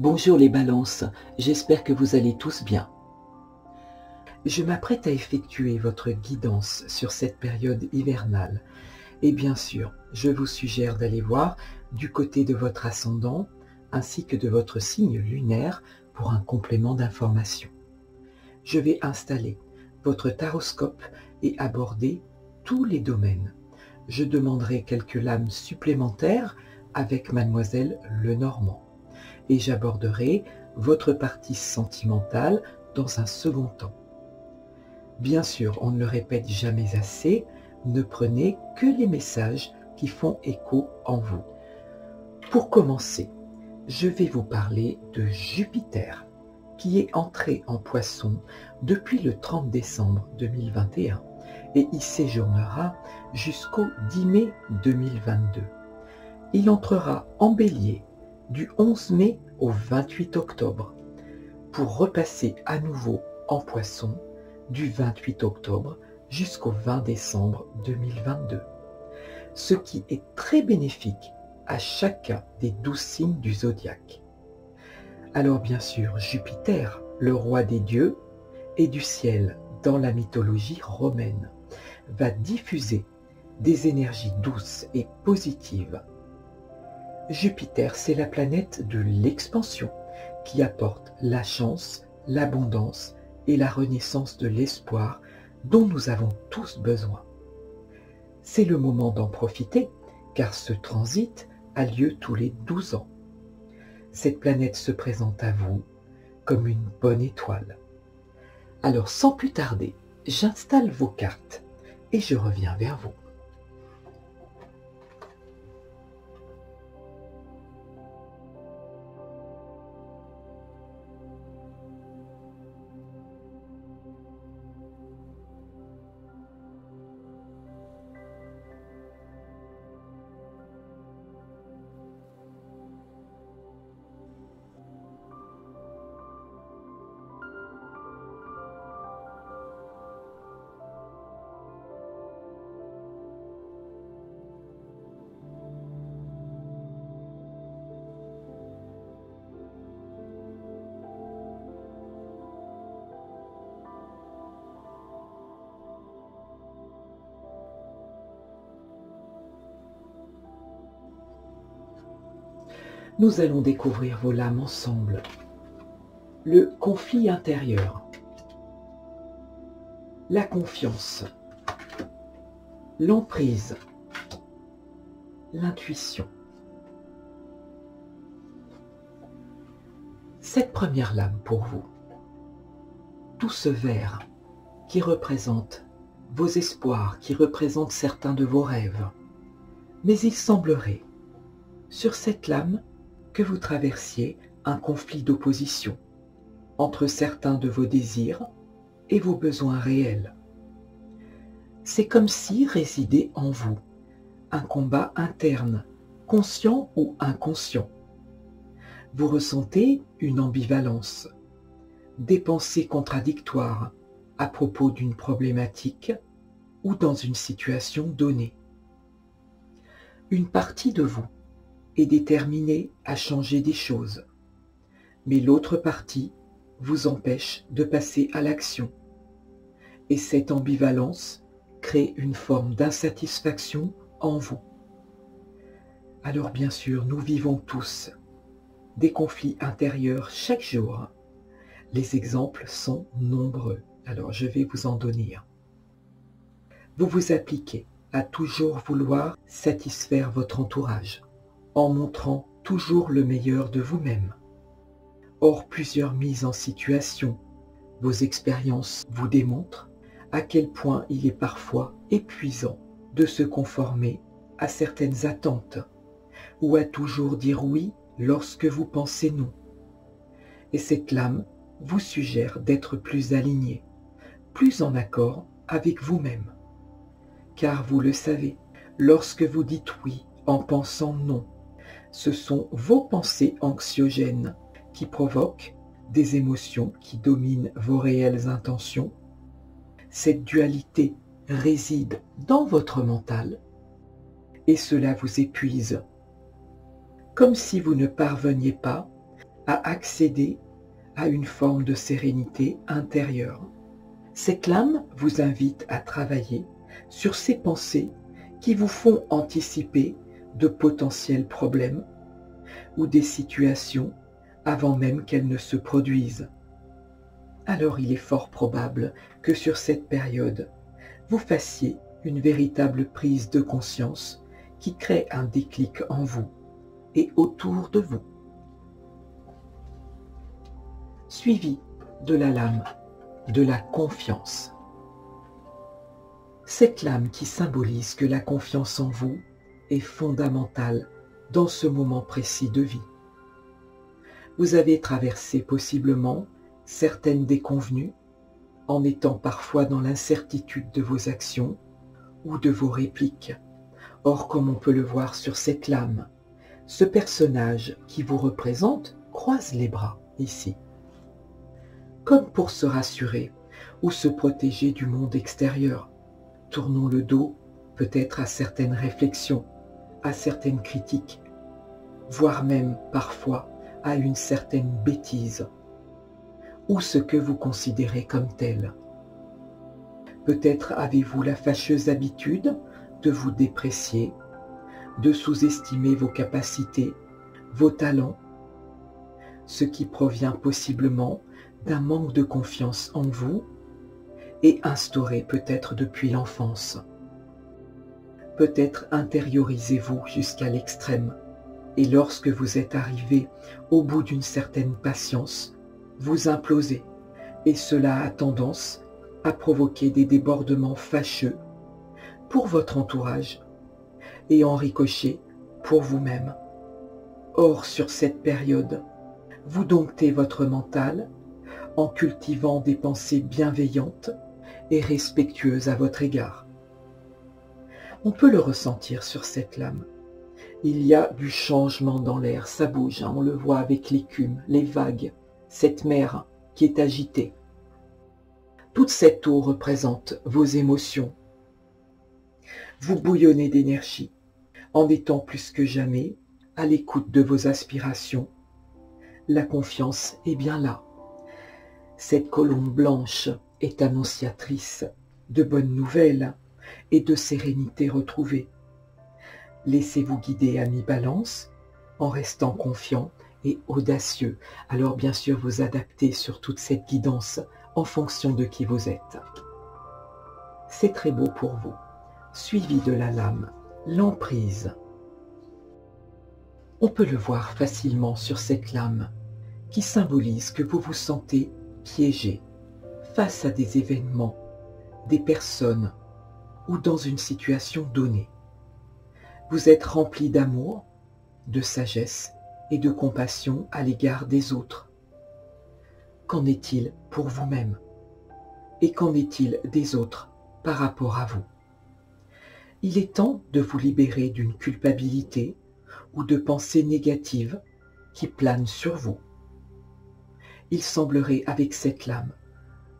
Bonjour les balances, j'espère que vous allez tous bien. Je m'apprête à effectuer votre guidance sur cette période hivernale. Et bien sûr, je vous suggère d'aller voir du côté de votre ascendant ainsi que de votre signe lunaire pour un complément d'information. Je vais installer votre taroscope et aborder tous les domaines. Je demanderai quelques lames supplémentaires avec Mademoiselle Lenormand. Et j'aborderai votre partie sentimentale dans un second temps. Bien sûr, on ne le répète jamais assez, ne prenez que les messages qui font écho en vous. Pour commencer, je vais vous parler de Jupiter, qui est entré en Poisson depuis le 30 décembre 2021 et y séjournera jusqu'au 10 mai 2022. Il entrera en Bélier du 11 mai au 28 octobre, pour repasser à nouveau en Poisson du 28 octobre jusqu'au 20 décembre 2022, ce qui est très bénéfique à chacun des 12 signes du zodiaque. Alors bien sûr, Jupiter, le roi des dieux et du ciel dans la mythologie romaine, va diffuser des énergies douces et positives. Jupiter, c'est la planète de l'expansion qui apporte la chance, l'abondance et la renaissance de l'espoir dont nous avons tous besoin. C'est le moment d'en profiter car ce transit a lieu tous les 12 ans. Cette planète se présente à vous comme une bonne étoile. Alors sans plus tarder, j'installe vos cartes et je reviens vers vous. Nous allons découvrir vos lames ensemble. Le conflit intérieur, la confiance, l'emprise, l'intuition. Cette première lame pour vous, tout ce vert qui représente vos espoirs, qui représente certains de vos rêves. Mais il semblerait, sur cette lame, que vous traversiez un conflit d'opposition entre certains de vos désirs et vos besoins réels. C'est comme si résidait en vous un combat interne, conscient ou inconscient. Vous ressentez une ambivalence, des pensées contradictoires à propos d'une problématique ou dans une situation donnée. Une partie de vous est déterminée à changer des choses, mais l'autre partie vous empêche de passer à l'action. Et cette ambivalence crée une forme d'insatisfaction en vous. Alors bien sûr, nous vivons tous des conflits intérieurs chaque jour. Les exemples sont nombreux, alors je vais vous en donner un. Vous vous appliquez à toujours vouloir satisfaire votre entourage, en montrant toujours le meilleur de vous-même. Or, plusieurs mises en situation, vos expériences vous démontrent à quel point il est parfois épuisant de se conformer à certaines attentes ou à toujours dire oui lorsque vous pensez non. Et cette lame vous suggère d'être plus aligné, plus en accord avec vous-même. Car vous le savez, lorsque vous dites oui en pensant non, ce sont vos pensées anxiogènes qui provoquent des émotions qui dominent vos réelles intentions. Cette dualité réside dans votre mental et cela vous épuise, comme si vous ne parveniez pas à accéder à une forme de sérénité intérieure. Cette lame vous invite à travailler sur ces pensées qui vous font anticiper de potentiels problèmes ou des situations avant même qu'elles ne se produisent. Alors il est fort probable que sur cette période, vous fassiez une véritable prise de conscience qui crée un déclic en vous et autour de vous. Suivi de la lame de la confiance. Cette lame qui symbolise que la confiance en vous est fondamentale dans ce moment précis de vie. Vous avez traversé possiblement certaines déconvenues en étant parfois dans l'incertitude de vos actions ou de vos répliques. Or, comme on peut le voir sur cette lame, ce personnage qui vous représente croise les bras ici, comme pour se rassurer ou se protéger du monde extérieur. Tournons le dos peut-être à certaines réflexions, à certaines critiques, voire même parfois à une certaine bêtise, ou ce que vous considérez comme tel. Peut-être avez-vous la fâcheuse habitude de vous déprécier, de sous-estimer vos capacités, vos talents, ce qui provient possiblement d'un manque de confiance en vous et instauré peut-être depuis l'enfance. Peut-être intériorisez-vous jusqu'à l'extrême et lorsque vous êtes arrivé au bout d'une certaine patience, vous implosez et cela a tendance à provoquer des débordements fâcheux pour votre entourage et en ricochet pour vous-même. Or, sur cette période, vous domptez votre mental en cultivant des pensées bienveillantes et respectueuses à votre égard. On peut le ressentir sur cette lame. Il y a du changement dans l'air, ça bouge, on le voit avec l'écume, les vagues, cette mer qui est agitée. Toute cette eau représente vos émotions. Vous bouillonnez d'énergie en étant plus que jamais à l'écoute de vos aspirations. La confiance est bien là. Cette colombe blanche est annonciatrice de bonnes nouvelles et de sérénité retrouvée. Laissez-vous guider à mi-balance en restant confiant et audacieux. Alors bien sûr vous adaptez sur toute cette guidance en fonction de qui vous êtes. C'est très beau pour vous. Suivi de la lame, l'emprise. On peut le voir facilement sur cette lame qui symbolise que vous vous sentez piégé face à des événements, des personnes ou dans une situation donnée. Vous êtes rempli d'amour, de sagesse et de compassion à l'égard des autres. Qu'en est-il pour vous-même? Et qu'en est-il des autres par rapport à vous? Il est temps de vous libérer d'une culpabilité ou de pensées négatives qui planent sur vous. Il semblerait avec cette lame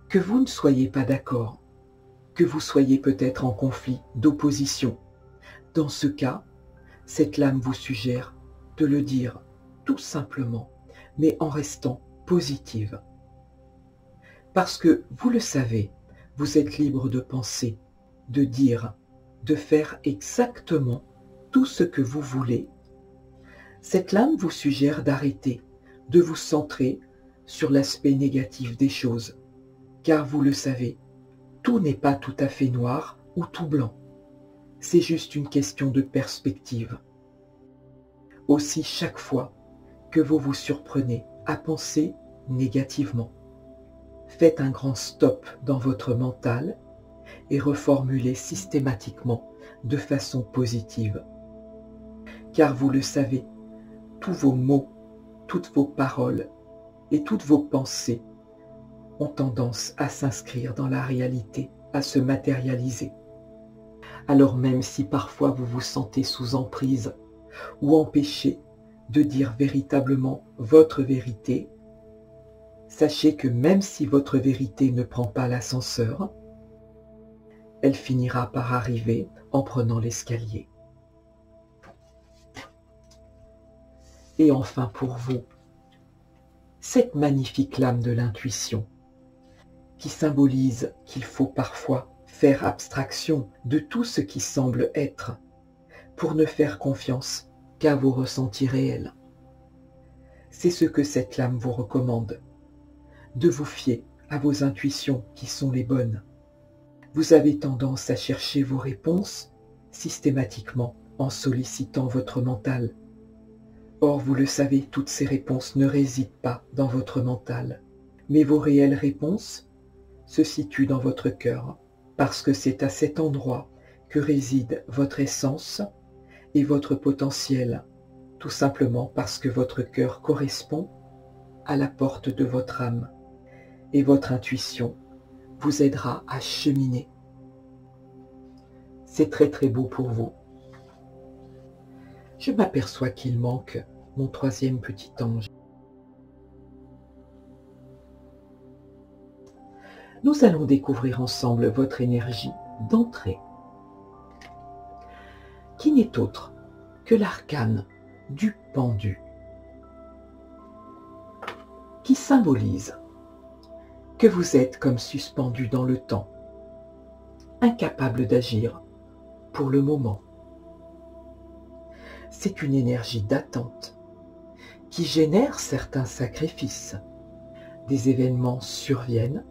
que vous ne soyez pas d'accord, que vous soyez peut-être en conflit d'opposition. Dans ce cas, cette lame vous suggère de le dire tout simplement, mais en restant positive. Parce que, vous le savez, vous êtes libre de penser, de dire, de faire exactement tout ce que vous voulez. Cette lame vous suggère d'arrêter, de vous centrer sur l'aspect négatif des choses, car vous le savez, tout n'est pas tout à fait noir ou tout blanc. C'est juste une question de perspective. Aussi, chaque fois que vous vous surprenez à penser négativement, faites un grand stop dans votre mental et reformulez systématiquement de façon positive. Car vous le savez, tous vos mots, toutes vos paroles et toutes vos pensées ont tendance à s'inscrire dans la réalité, à se matérialiser. Alors même si parfois vous vous sentez sous emprise ou empêché de dire véritablement votre vérité, sachez que même si votre vérité ne prend pas l'ascenseur, elle finira par arriver en prenant l'escalier. Et enfin pour vous, cette magnifique lame de l'intuition qui symbolise qu'il faut parfois faire abstraction de tout ce qui semble être pour ne faire confiance qu'à vos ressentis réels. C'est ce que cette lame vous recommande, de vous fier à vos intuitions qui sont les bonnes. Vous avez tendance à chercher vos réponses systématiquement en sollicitant votre mental. Or, vous le savez, toutes ces réponses ne résident pas dans votre mental, mais vos réelles réponses se situent dans votre cœur, parce que c'est à cet endroit que réside votre essence et votre potentiel, tout simplement parce que votre cœur correspond à la porte de votre âme, et votre intuition vous aidera à cheminer. C'est très très beau pour vous. Je m'aperçois qu'il manque mon troisième petit ange. Nous allons découvrir ensemble votre énergie d'entrée, qui n'est autre que l'arcane du pendu, qui symbolise que vous êtes comme suspendu dans le temps, incapable d'agir pour le moment. C'est une énergie d'attente qui génère certains sacrifices. Des événements surviennent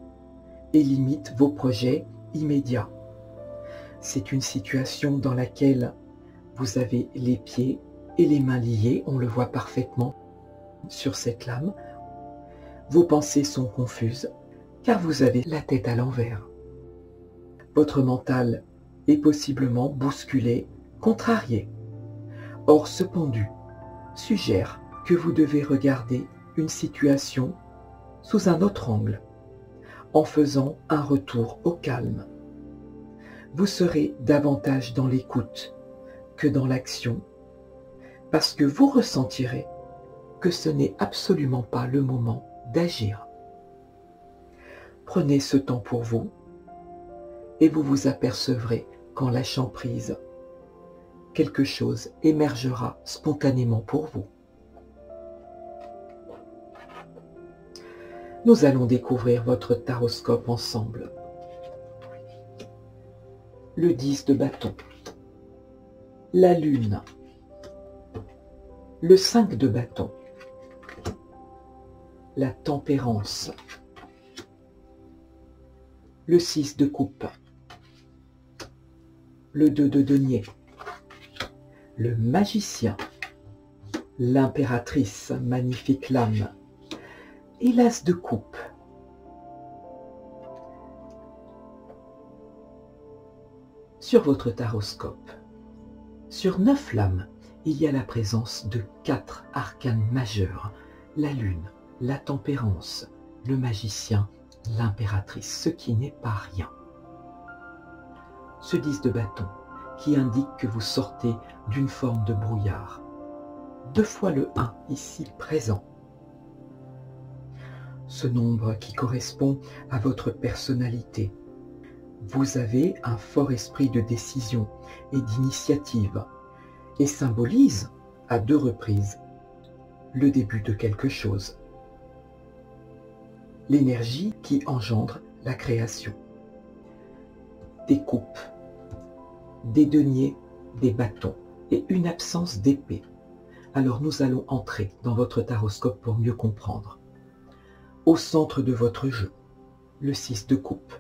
et limitent vos projets immédiats. C'est une situation dans laquelle vous avez les pieds et les mains liés, on le voit parfaitement sur cette lame. Vos pensées sont confuses car vous avez la tête à l'envers. Votre mental est possiblement bousculé, contrarié. Or, ce pendu suggère que vous devez regarder une situation sous un autre angle, en faisant un retour au calme. Vous serez davantage dans l'écoute que dans l'action, parce que vous ressentirez que ce n'est absolument pas le moment d'agir. Prenez ce temps pour vous, et vous vous apercevrez qu'en lâchant prise, quelque chose émergera spontanément pour vous. Nous allons découvrir votre taroscope ensemble. Le 10 de bâton, la lune, le 5 de bâton, la tempérance, le 6 de coupe, le 2 de denier, le magicien, l'impératrice, magnifique lame, et l'as de coupe. Sur votre taroscope, sur 9 lames, il y a la présence de 4 arcanes majeurs, la lune, la tempérance, le magicien, l'impératrice, ce qui n'est pas rien. Ce 10 de bâton qui indique que vous sortez d'une forme de brouillard. 2 fois le 1 ici présent. Ce nombre qui correspond à votre personnalité. Vous avez un fort esprit de décision et d'initiative et symbolise à 2 reprises le début de quelque chose. L'énergie qui engendre la création. Des coupes, des deniers, des bâtons et une absence d'épée. Alors nous allons entrer dans votre taroscope pour mieux comprendre. Au centre de votre jeu, le 6 de coupe.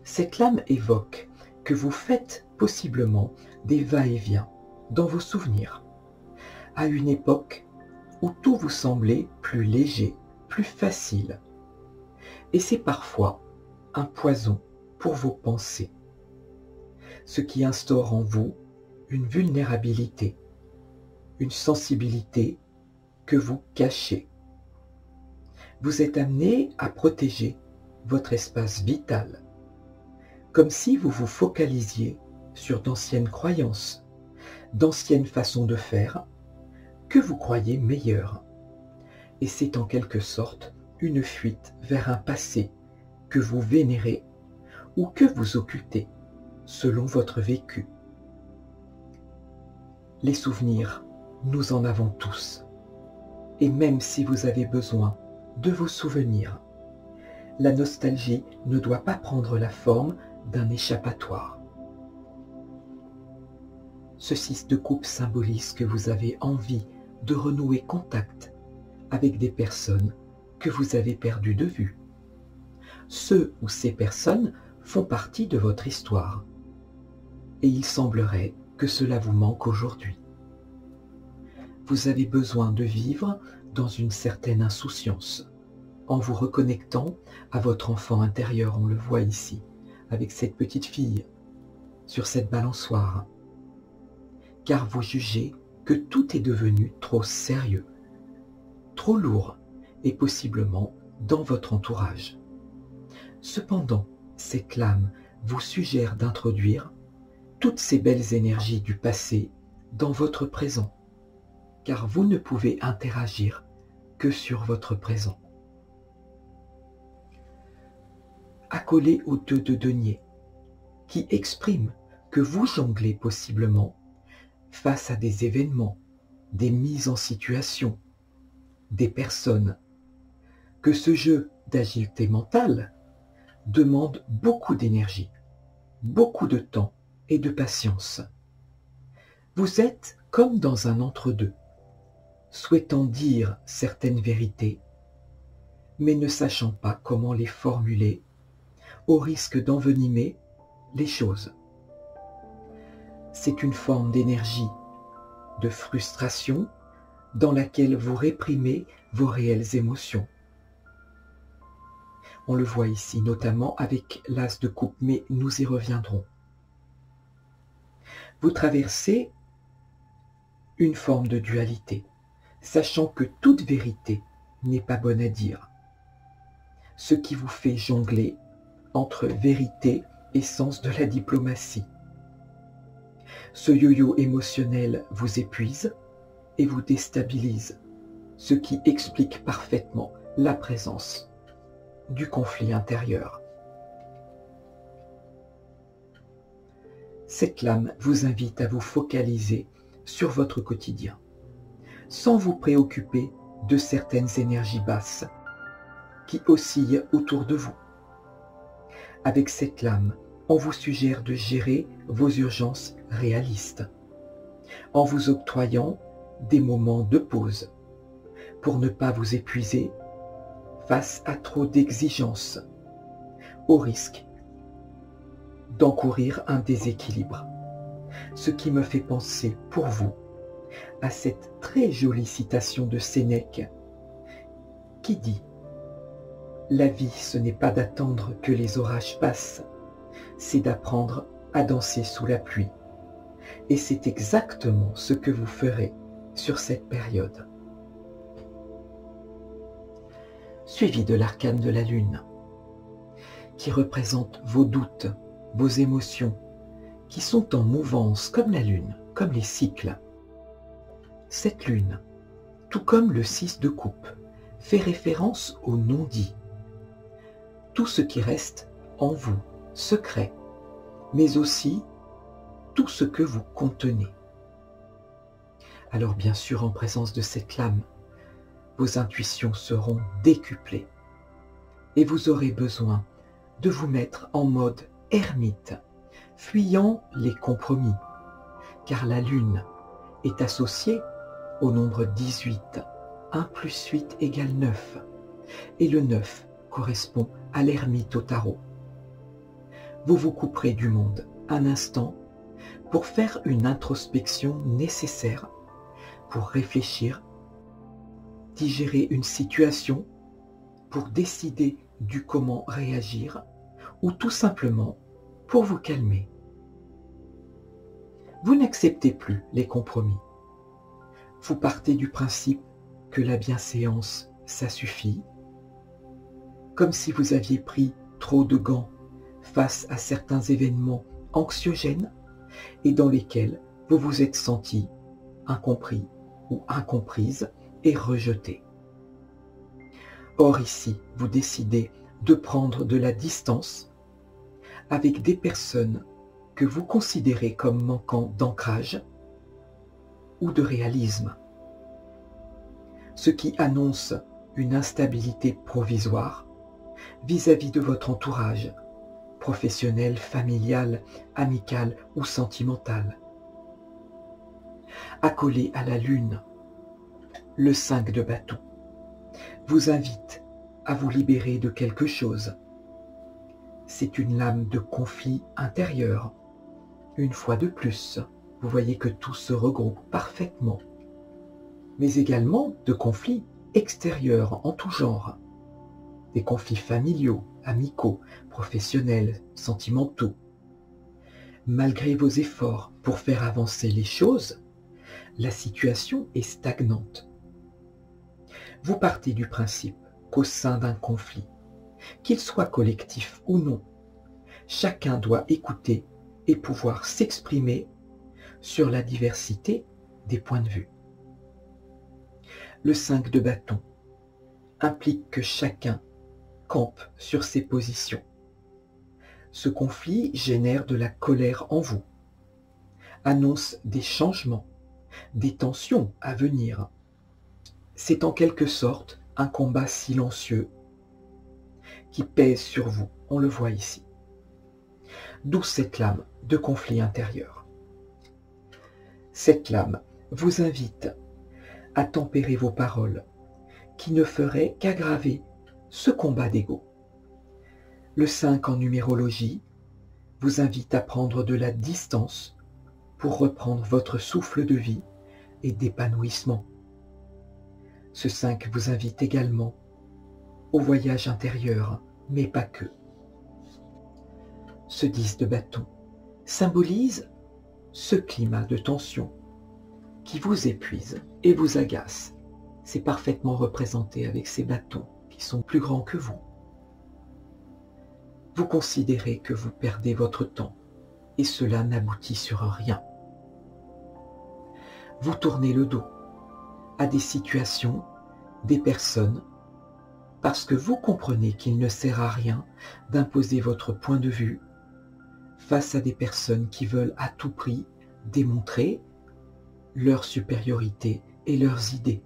Cette lame évoque que vous faites possiblement des va-et-vient dans vos souvenirs, à une époque où tout vous semblait plus léger, plus facile. Et c'est parfois un poison pour vos pensées, ce qui instaure en vous une vulnérabilité, une sensibilité que vous cachez. Vous êtes amené à protéger votre espace vital, comme si vous vous focalisiez sur d'anciennes croyances, d'anciennes façons de faire que vous croyez meilleures. Et c'est en quelque sorte une fuite vers un passé que vous vénérez ou que vous occultez selon votre vécu. Les souvenirs, nous en avons tous. Et même si vous avez besoin de vos souvenirs. La nostalgie ne doit pas prendre la forme d'un échappatoire. Ce 6 de coupe symbolise que vous avez envie de renouer contact avec des personnes que vous avez perdues de vue. Ceux ou ces personnes font partie de votre histoire. Et il semblerait que cela vous manque aujourd'hui. Vous avez besoin de vivre dans une certaine insouciance, en vous reconnectant à votre enfant intérieur, on le voit ici, avec cette petite fille, sur cette balançoire. Car vous jugez que tout est devenu trop sérieux, trop lourd, et possiblement dans votre entourage. Cependant, cette lame vous suggère d'introduire toutes ces belles énergies du passé dans votre présent, car vous ne pouvez interagir que sur votre présent. Accolé au 2 de denier, qui exprime que vous jonglez possiblement face à des événements, des mises en situation, des personnes, que ce jeu d'agilité mentale demande beaucoup d'énergie, beaucoup de temps et de patience. Vous êtes comme dans un entre-deux, souhaitant dire certaines vérités, mais ne sachant pas comment les formuler, au risque d'envenimer les choses. C'est une forme d'énergie, de frustration, dans laquelle vous réprimez vos réelles émotions. On le voit ici, notamment avec l'as de coupe, mais nous y reviendrons. Vous traversez une forme de dualité, sachant que toute vérité n'est pas bonne à dire, ce qui vous fait jongler entre vérité et sens de la diplomatie. Ce yo-yo émotionnel vous épuise et vous déstabilise, ce qui explique parfaitement la présence du conflit intérieur. Cette lame vous invite à vous focaliser sur votre quotidien, sans vous préoccuper de certaines énergies basses qui oscillent autour de vous. Avec cette lame, on vous suggère de gérer vos urgences réalistes, en vous octroyant des moments de pause, pour ne pas vous épuiser face à trop d'exigences, au risque d'encourir un déséquilibre. Ce qui me fait penser pour vous à cette très jolie citation de Sénèque qui dit « La vie, ce n'est pas d'attendre que les orages passent, c'est d'apprendre à danser sous la pluie. » Et c'est exactement ce que vous ferez sur cette période. Suivi de l'arcane de la lune, qui représente vos doutes, vos émotions, qui sont en mouvance comme la lune, comme les cycles. Cette lune, tout comme le 6 de coupe, fait référence au non-dit. Tout ce qui reste en vous, secret, mais aussi tout ce que vous contenez. Alors bien sûr, en présence de cette lame, vos intuitions seront décuplées et vous aurez besoin de vous mettre en mode ermite, fuyant les compromis, car la lune est associée au nombre 18. 1 plus 8 égale 9, et le 9 correspond à l'ermite au tarot. Vous vous couperez du monde un instant pour faire une introspection nécessaire, pour réfléchir, digérer une situation, pour décider du comment réagir, ou tout simplement pour vous calmer. Vous n'acceptez plus les compromis. Vous partez du principe que la bienséance, ça suffit, comme si vous aviez pris trop de gants face à certains événements anxiogènes et dans lesquels vous vous êtes senti incompris ou incomprise et rejeté. Or ici, vous décidez de prendre de la distance avec des personnes que vous considérez comme manquant d'ancrage ou de réalisme, ce qui annonce une instabilité provisoire vis-à-vis de votre entourage, professionnel, familial, amical ou sentimental. Accolé à la lune, le 5 de bâton vous invite à vous libérer de quelque chose. C'est une lame de conflit intérieur. Une fois de plus, vous voyez que tout se regroupe parfaitement. Mais également de conflits extérieurs en tout genre. Des conflits familiaux, amicaux, professionnels, sentimentaux. Malgré vos efforts pour faire avancer les choses, la situation est stagnante. Vous partez du principe qu'au sein d'un conflit, qu'il soit collectif ou non, chacun doit écouter et pouvoir s'exprimer sur la diversité des points de vue. Le 5 de bâton implique que chacun campe sur ses positions. Ce conflit génère de la colère en vous, annonce des changements, des tensions à venir. C'est en quelque sorte un combat silencieux qui pèse sur vous, on le voit ici. D'où cette lame de conflit intérieur. Cette lame vous invite à tempérer vos paroles, qui ne feraient qu'aggraver ce combat d'ego. Le 5 en numérologie vous invite à prendre de la distance pour reprendre votre souffle de vie et d'épanouissement. Ce 5 vous invite également au voyage intérieur, mais pas que. Ce 10 de bâton symbolise ce climat de tension qui vous épuise et vous agace. C'est parfaitement représenté avec ces bâtons qui sont plus grands que vous. Vous considérez que vous perdez votre temps et cela n'aboutit sur rien. Vous tournez le dos à des situations, des personnes, parce que vous comprenez qu'il ne sert à rien d'imposer votre point de vue face à des personnes qui veulent à tout prix démontrer leur supériorité et leurs idées.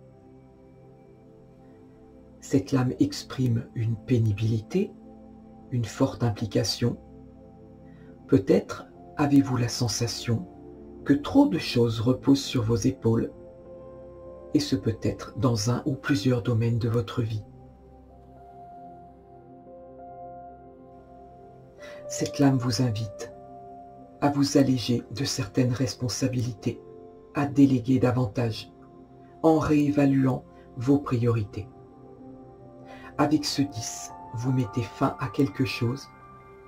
Cette lame exprime une pénibilité, une forte implication. Peut-être avez-vous la sensation que trop de choses reposent sur vos épaules, et ce peut être dans un ou plusieurs domaines de votre vie. Cette lame vous invite à vous alléger de certaines responsabilités, à déléguer davantage, en réévaluant vos priorités. Avec ce 10, vous mettez fin à quelque chose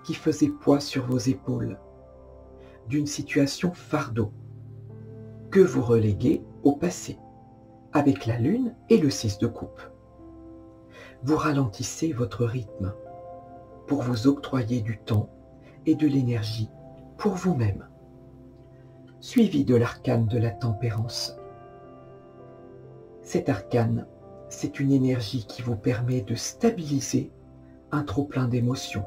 qui faisait poids sur vos épaules, d'une situation fardeau, que vous reléguez au passé, avec la lune et le 6 de coupe. Vous ralentissez votre rythme pour vous octroyer du temps et de l'énergie pour vous-même, suivi de l'arcane de la tempérance. Cet arcane, c'est une énergie qui vous permet de stabiliser un trop-plein d'émotions.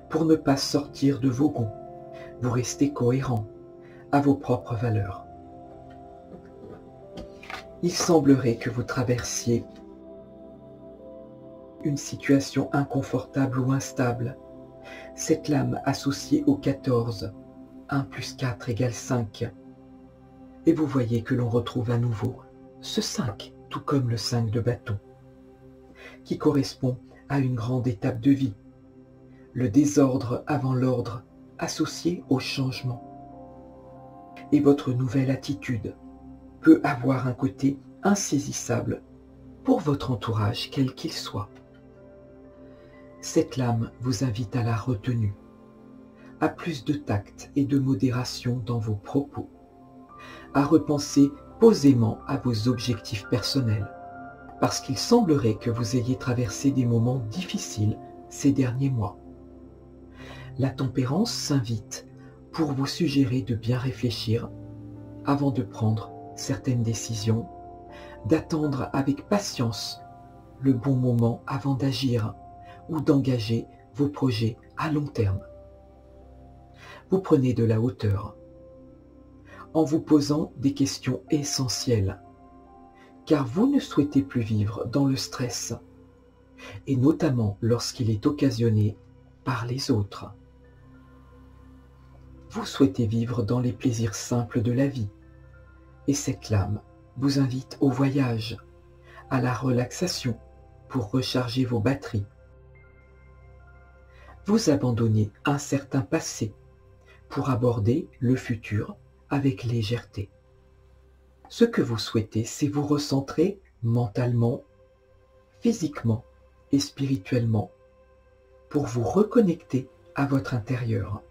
Pour ne pas sortir de vos gonds, vous restez cohérent à vos propres valeurs. Il semblerait que vous traversiez une situation inconfortable ou instable. Cette lame associée au 14, 1 plus 4 égale 5. Et vous voyez que l'on retrouve à nouveau ce 5, tout comme le 5 de bâton, qui correspond à une grande étape de vie, le désordre avant l'ordre, associé au changement. Et votre nouvelle attitude peut avoir un côté insaisissable pour votre entourage, quel qu'il soit. Cette lame vous invite à la retenue, à plus de tact et de modération dans vos propos, à repenser posément à vos objectifs personnels, parce qu'il semblerait que vous ayez traversé des moments difficiles ces derniers mois. La tempérance s'invite pour vous suggérer de bien réfléchir avant de prendre certaines décisions, d'attendre avec patience le bon moment avant d'agir ou d'engager vos projets à long terme. Vous prenez de la hauteur en vous posant des questions essentielles car vous ne souhaitez plus vivre dans le stress, et notamment lorsqu'il est occasionné par les autres. Vous souhaitez vivre dans les plaisirs simples de la vie, et cette lame vous invite au voyage, à la relaxation pour recharger vos batteries. Vous abandonnez un certain passé pour aborder le futur avec légèreté. Ce que vous souhaitez, c'est vous recentrer mentalement, physiquement et spirituellement pour vous reconnecter à votre intérieur.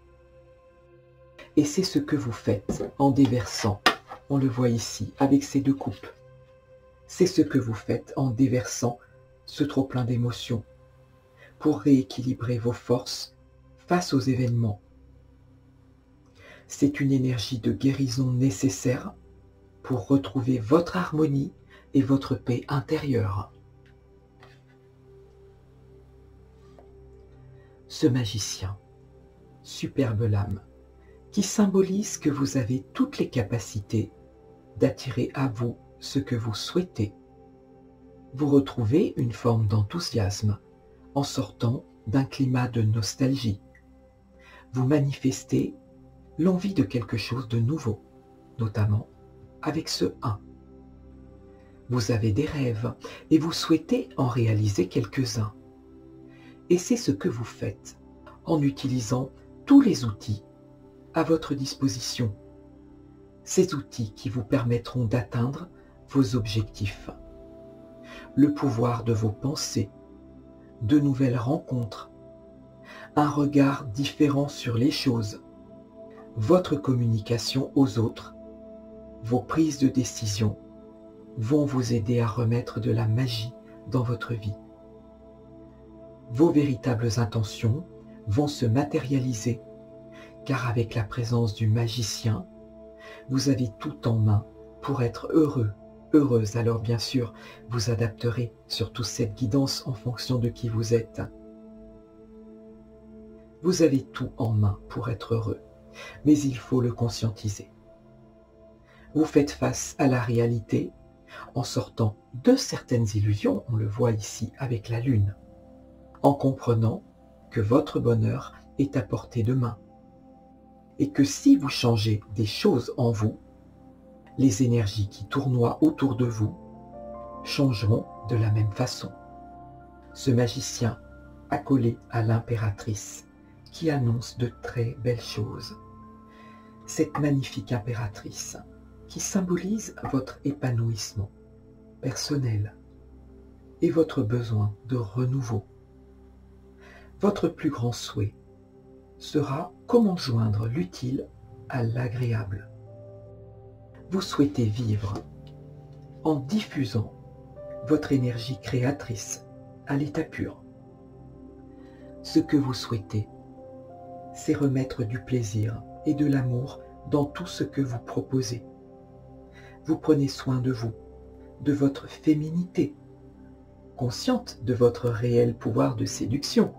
Et c'est ce que vous faites en déversant, on le voit ici avec ces deux coupes. C'est ce que vous faites en déversant ce trop-plein d'émotions pour rééquilibrer vos forces face aux événements. C'est une énergie de guérison nécessaire pour retrouver votre harmonie et votre paix intérieure. Ce magicien, superbe lame, qui symbolise que vous avez toutes les capacités d'attirer à vous ce que vous souhaitez. Vous retrouvez une forme d'enthousiasme en sortant d'un climat de nostalgie. Vous manifestez l'envie de quelque chose de nouveau, notamment avec ce 1. Vous avez des rêves et vous souhaitez en réaliser quelques-uns. Et c'est ce que vous faites en utilisant tous les outils à votre disposition. Ces outils qui vous permettront d'atteindre vos objectifs. Le pouvoir de vos pensées, de nouvelles rencontres, un regard différent sur les choses, votre communication aux autres, vos prises de décision vont vous aider à remettre de la magie dans votre vie. Vos véritables intentions vont se matérialiser, car avec la présence du magicien, vous avez tout en main pour être heureux, heureuse. Alors bien sûr, vous adapterez surtout cette guidance en fonction de qui vous êtes. Vous avez tout en main pour être heureux, mais il faut le conscientiser. Vous faites face à la réalité en sortant de certaines illusions, on le voit ici avec la lune, en comprenant que votre bonheur est à portée de main et que si vous changez des choses en vous, les énergies qui tournoient autour de vous changeront de la même façon. Ce magicien accolé à l'impératrice qui annonce de très belles choses. Cette magnifique impératrice qui symbolise votre épanouissement personnel et votre besoin de renouveau. Votre plus grand souhait sera comment joindre l'utile à l'agréable. Vous souhaitez vivre en diffusant votre énergie créatrice à l'état pur. Ce que vous souhaitez, c'est remettre du plaisir et de l'amour dans tout ce que vous proposez. Vous prenez soin de vous, de votre féminité, consciente de votre réel pouvoir de séduction.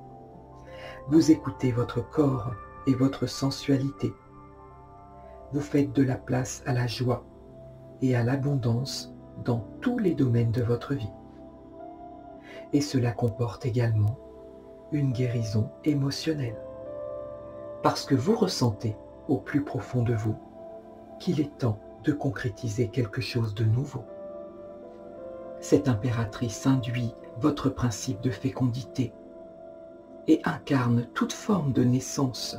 Vous écoutez votre corps et votre sensualité. Vous faites de la place à la joie et à l'abondance dans tous les domaines de votre vie. Et cela comporte également une guérison émotionnelle, parce que vous ressentez au plus profond de vous qu'il est temps de concrétiser quelque chose de nouveau. Cette impératrice induit votre principe de fécondité et incarne toute forme de naissance,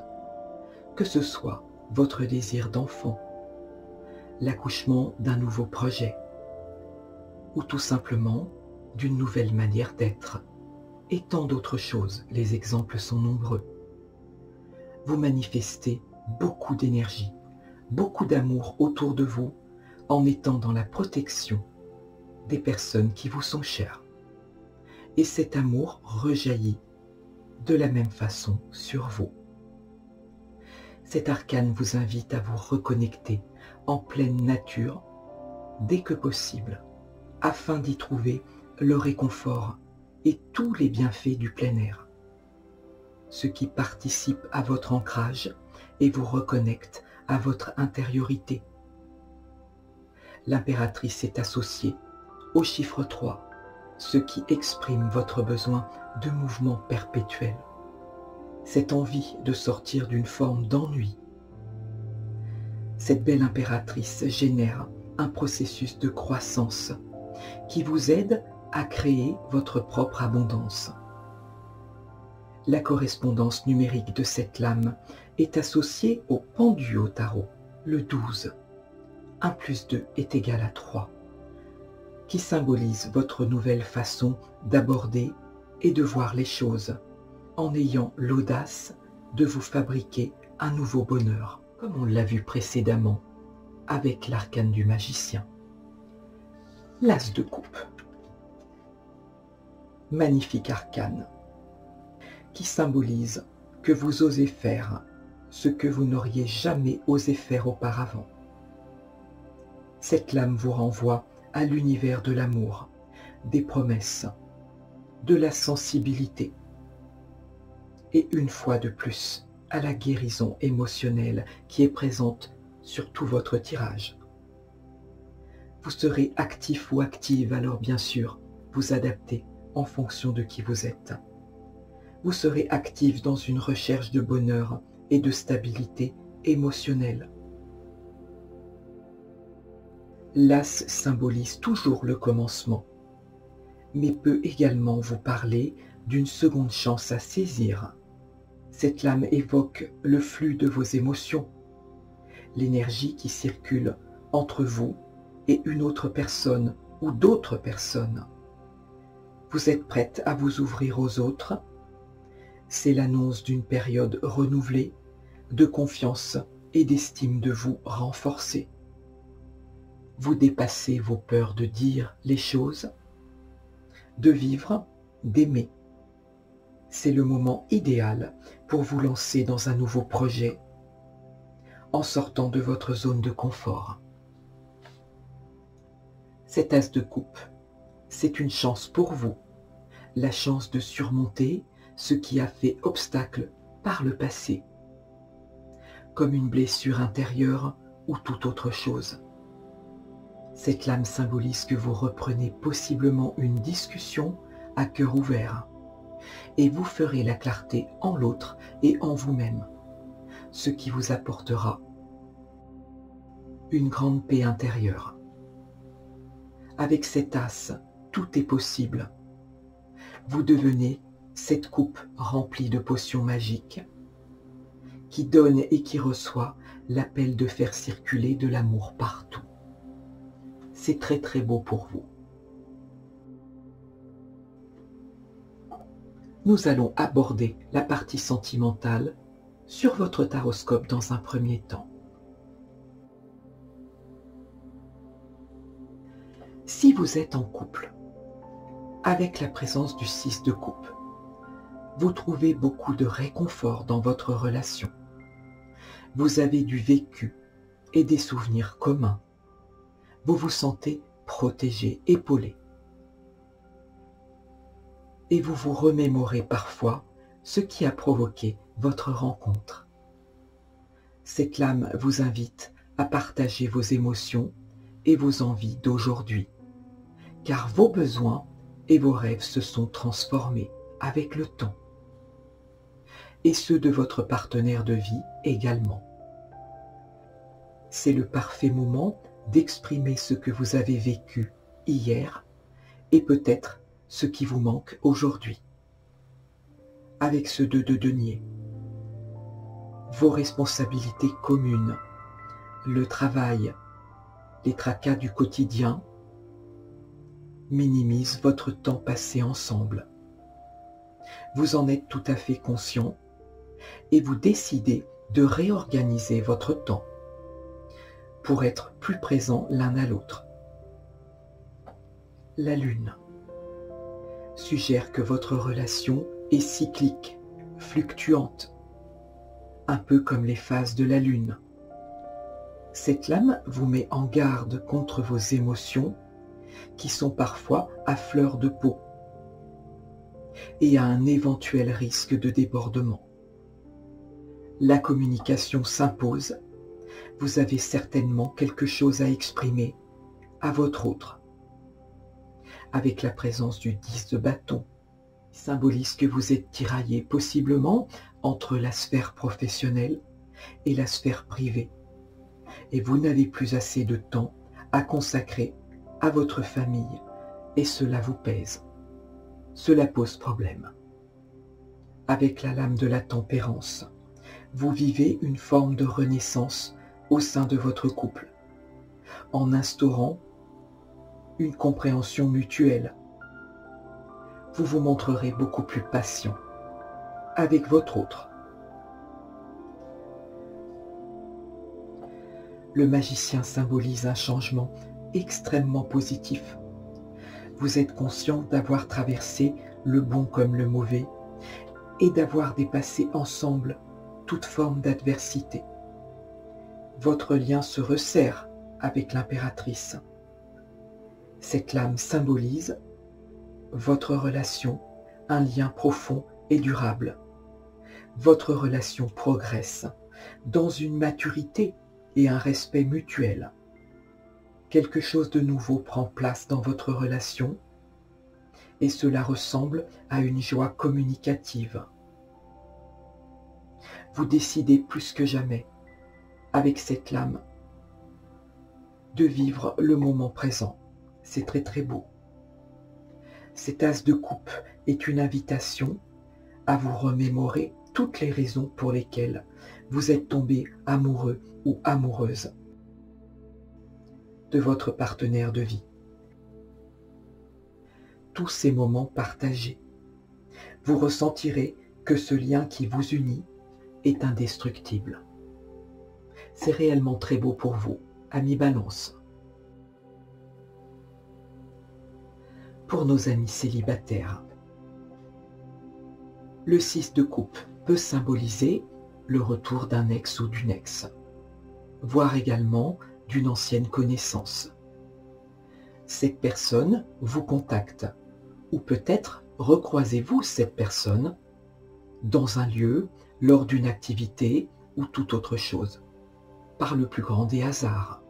que ce soit votre désir d'enfant, l'accouchement d'un nouveau projet, ou tout simplement d'une nouvelle manière d'être, et tant d'autres choses. Les exemples sont nombreux. Vous manifestez beaucoup d'énergie, beaucoup d'amour autour de vous, en étant dans la protection des personnes qui vous sont chères. Et cet amour rejaillit de la même façon sur vous. Cet arcane vous invite à vous reconnecter en pleine nature dès que possible, afin d'y trouver le réconfort et tous les bienfaits du plein air, ce qui participe à votre ancrage et vous reconnecte à votre intériorité. L'impératrice est associée au chiffre 3, ce qui exprime votre besoin de mouvement perpétuel, cette envie de sortir d'une forme d'ennui. Cette belle impératrice génère un processus de croissance qui vous aide à créer votre propre abondance. La correspondance numérique de cette lame est associée au pendu au tarot, le 12. 1 plus 2 est égal à 3, qui symbolise votre nouvelle façon d'aborder et de voir les choses, en ayant l'audace de vous fabriquer un nouveau bonheur, comme on l'a vu précédemment avec l'arcane du magicien. L'as de coupe. Magnifique arcane, qui symbolise que vous osez faire ce que vous n'auriez jamais osé faire auparavant. Cette lame vous renvoie à l'univers de l'amour, des promesses, de la sensibilité et une fois de plus à la guérison émotionnelle qui est présente sur tout votre tirage. Vous serez actif ou active, alors bien sûr, vous adaptez en fonction de qui vous êtes. Vous serez actif dans une recherche de bonheur et de stabilité émotionnelle. L'as symbolise toujours le commencement, mais peut également vous parler d'une seconde chance à saisir. Cette lame évoque le flux de vos émotions, l'énergie qui circule entre vous et une autre personne ou d'autres personnes. Vous êtes prête à vous ouvrir aux autres. C'est l'annonce d'une période renouvelée, de confiance et d'estime de vous renforcée. Vous dépassez vos peurs de dire les choses, de vivre, d'aimer. C'est le moment idéal pour vous lancer dans un nouveau projet, en sortant de votre zone de confort. Cet as de coupe, c'est une chance pour vous, la chance de surmonter ce qui a fait obstacle par le passé, comme une blessure intérieure ou toute autre chose. Cette lame symbolise que vous reprenez possiblement une discussion à cœur ouvert et vous ferez la clarté en l'autre et en vous-même, ce qui vous apportera une grande paix intérieure. Avec cet as, tout est possible. Vous devenez cette coupe remplie de potions magiques qui donne et qui reçoit l'appel de faire circuler de l'amour partout. C'est très très beau pour vous. Nous allons aborder la partie sentimentale sur votre taroscope dans un premier temps. Si vous êtes en couple, avec la présence du 6 de coupe, vous trouvez beaucoup de réconfort dans votre relation. Vous avez du vécu et des souvenirs communs. Vous vous sentez protégé, épaulé. Et vous vous remémorez parfois ce qui a provoqué votre rencontre. Cette lame vous invite à partager vos émotions et vos envies d'aujourd'hui, car vos besoins et vos rêves se sont transformés avec le temps, et ceux de votre partenaire de vie également. C'est le parfait moment d'exprimer ce que vous avez vécu hier et peut-être ce qui vous manque aujourd'hui. Avec ce 2 de denier, vos responsabilités communes, le travail, les tracas du quotidien minimisent votre temps passé ensemble. Vous en êtes tout à fait conscient et vous décidez de réorganiser votre temps pour être plus présents l'un à l'autre. La Lune suggère que votre relation est cyclique, fluctuante, un peu comme les phases de la Lune. Cette lame vous met en garde contre vos émotions qui sont parfois à fleur de peau et à un éventuel risque de débordement. La communication s'impose. Vous avez certainement quelque chose à exprimer à votre autre. avec la présence du 10 de bâton, qui symbolise que vous êtes tiraillé possiblement entre la sphère professionnelle et la sphère privée. Et vous n'avez plus assez de temps à consacrer à votre famille et cela vous pèse. Cela pose problème. Avec la lame de la tempérance, vous vivez une forme de renaissance au sein de votre couple, en instaurant une compréhension mutuelle. Vous vous montrerez beaucoup plus patient avec votre autre. Le magicien symbolise un changement extrêmement positif. Vous êtes conscient d'avoir traversé le bon comme le mauvais et d'avoir dépassé ensemble toute forme d'adversité. Votre lien se resserre avec l'impératrice. Cette lame symbolise votre relation, un lien profond et durable. Votre relation progresse dans une maturité et un respect mutuel. Quelque chose de nouveau prend place dans votre relation et cela ressemble à une joie communicative. Vous décidez plus que jamais, avec cette lame, de vivre le moment présent. C'est très très beau. Cet as de coupe est une invitation à vous remémorer toutes les raisons pour lesquelles vous êtes tombé amoureux ou amoureuse de votre partenaire de vie. Tous ces moments partagés, vous ressentirez que ce lien qui vous unit est indestructible. C'est réellement très beau pour vous, amis Balance. Pour nos amis célibataires, le 6 de coupe peut symboliser le retour d'un ex ou d'une ex, voire également d'une ancienne connaissance. Cette personne vous contacte, ou peut-être recroisez-vous cette personne dans un lieu, lors d'une activité ou toute autre chose, par le plus grand des hasards.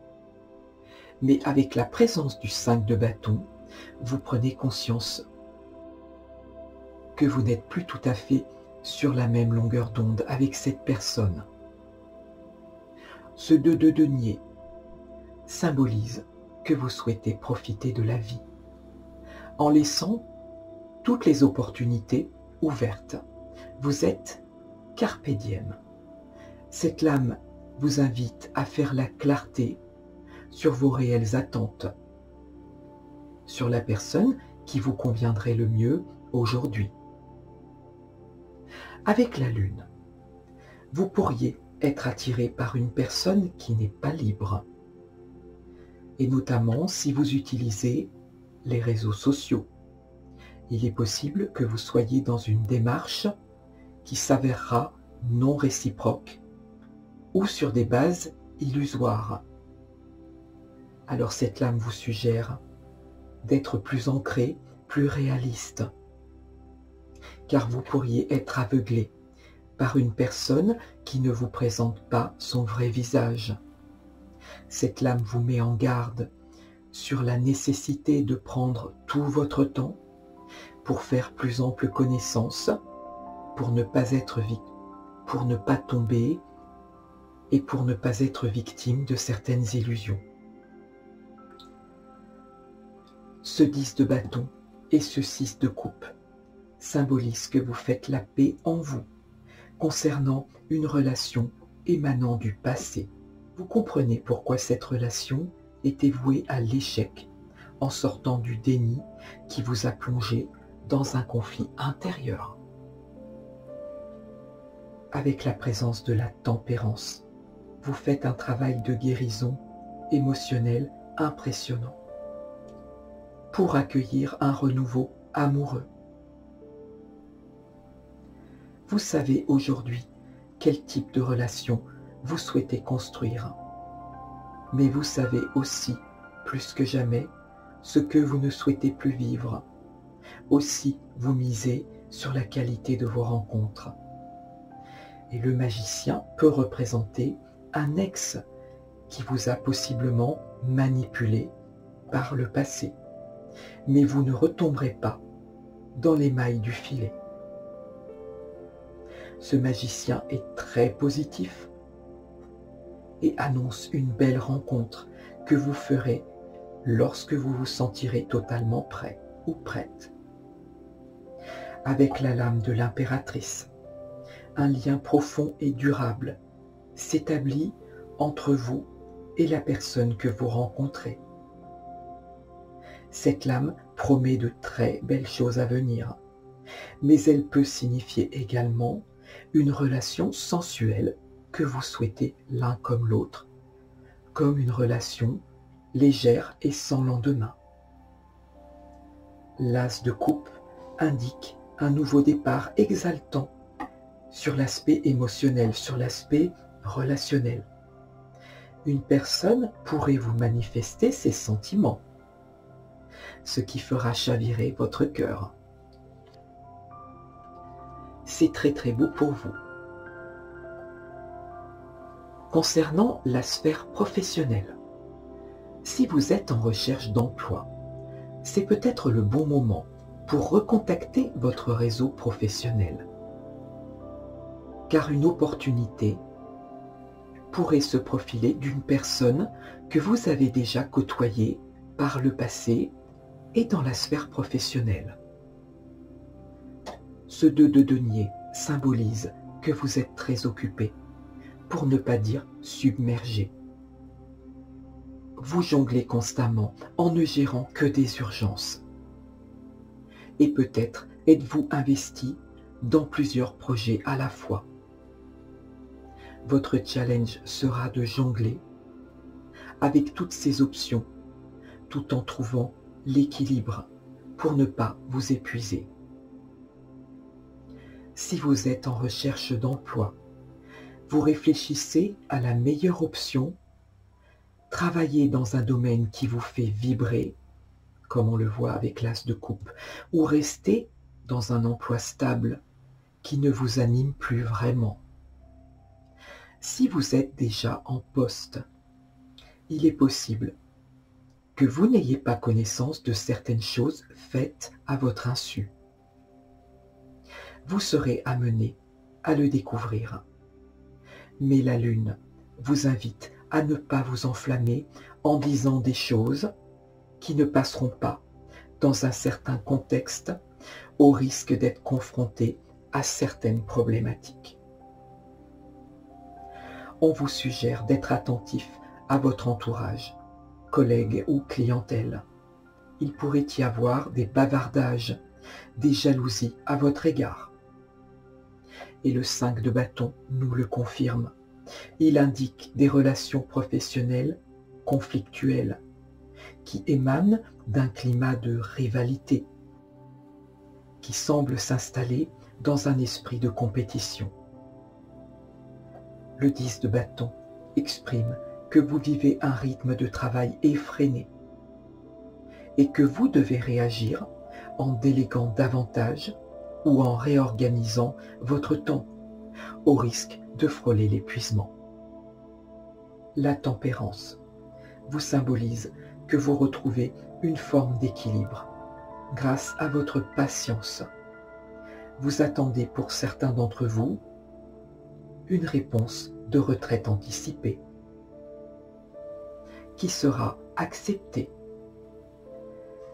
Mais avec la présence du 5 de bâton, vous prenez conscience que vous n'êtes plus tout à fait sur la même longueur d'onde avec cette personne. Ce 2 de denier symbolise que vous souhaitez profiter de la vie, en laissant toutes les opportunités ouvertes. Vous êtes carpe diem. Cette lame vous invite à faire la clarté sur vos réelles attentes, sur la personne qui vous conviendrait le mieux aujourd'hui. Avec la lune, vous pourriez être attiré par une personne qui n'est pas libre, et notamment si vous utilisez les réseaux sociaux. Il est possible que vous soyez dans une démarche qui s'avérera non réciproque ou sur des bases illusoires. Alors cette lame vous suggère d'être plus ancré, plus réaliste, car vous pourriez être aveuglé par une personne qui ne vous présente pas son vrai visage. Cette lame vous met en garde sur la nécessité de prendre tout votre temps pour faire plus ample connaissance, pour ne pas être pour ne pas tomber et pour ne pas être victime de certaines illusions. Ce 10 de bâton et ce 6 de coupe symbolisent que vous faites la paix en vous concernant une relation émanant du passé. Vous comprenez pourquoi cette relation était vouée à l'échec en sortant du déni qui vous a plongé dans un conflit intérieur. Avec la présence de la tempérance, vous faites un travail de guérison émotionnelle impressionnant pour accueillir un renouveau amoureux. Vous savez aujourd'hui quel type de relation vous souhaitez construire, mais vous savez aussi, plus que jamais, ce que vous ne souhaitez plus vivre. Aussi, vous misez sur la qualité de vos rencontres. Et le magicien peut représenter un ex qui vous a possiblement manipulé par le passé. mais vous ne retomberez pas dans les mailles du filet. Ce magicien est très positif et annonce une belle rencontre que vous ferez lorsque vous vous sentirez totalement prêt ou prête. Avec la lame de l'impératrice, un lien profond et durable s'établit entre vous et la personne que vous rencontrez. Cette lame promet de très belles choses à venir, mais elle peut signifier également une relation sensuelle que vous souhaitez l'un comme l'autre, comme une relation légère et sans lendemain. L'as de coupe indique un nouveau départ exaltant sur l'aspect émotionnel, sur l'aspect relationnel. Une personne pourrait vous manifester ses sentiments, ce qui fera chavirer votre cœur. C'est très très beau pour vous. Concernant la sphère professionnelle, si vous êtes en recherche d'emploi, c'est peut-être le bon moment pour recontacter votre réseau professionnel. Car une opportunité pourrait se profiler d'une personne que vous avez déjà côtoyée par le passé et dans la sphère professionnelle. Ce 2 de denier symbolise que vous êtes très occupé, pour ne pas dire submergé. Vous jonglez constamment en ne gérant que des urgences. Et peut-être êtes-vous investi dans plusieurs projets à la fois. Votre challenge sera de jongler avec toutes ces options, tout en trouvant l'équilibre pour ne pas vous épuiser. Si vous êtes en recherche d'emploi, vous réfléchissez à la meilleure option, travaillez dans un domaine qui vous fait vibrer, comme on le voit avec l'as de coupe, ou restez dans un emploi stable qui ne vous anime plus vraiment. Si vous êtes déjà en poste, il est possible que vous n'ayez pas connaissance de certaines choses faites à votre insu. Vous serez amené à le découvrir. Mais la lune vous invite à ne pas vous enflammer en disant des choses qui ne passeront pas dans un certain contexte au risque d'être confronté à certaines problématiques. On vous suggère d'être attentif à votre entourage, collègues ou clientèle. Il pourrait y avoir des bavardages, des jalousies à votre égard. Et le 5 de bâton nous le confirme. Il indique des relations professionnelles conflictuelles qui émanent d'un climat de rivalité qui semble s'installer dans un esprit de compétition. Le 10 de bâton exprime que vous vivez un rythme de travail effréné et que vous devez réagir en déléguant davantage ou en réorganisant votre temps, au risque de frôler l'épuisement. La tempérance vous symbolise que vous retrouvez une forme d'équilibre grâce à votre patience. Vous attendez pour certains d'entre vous une réponse de retraite anticipée qui sera acceptée.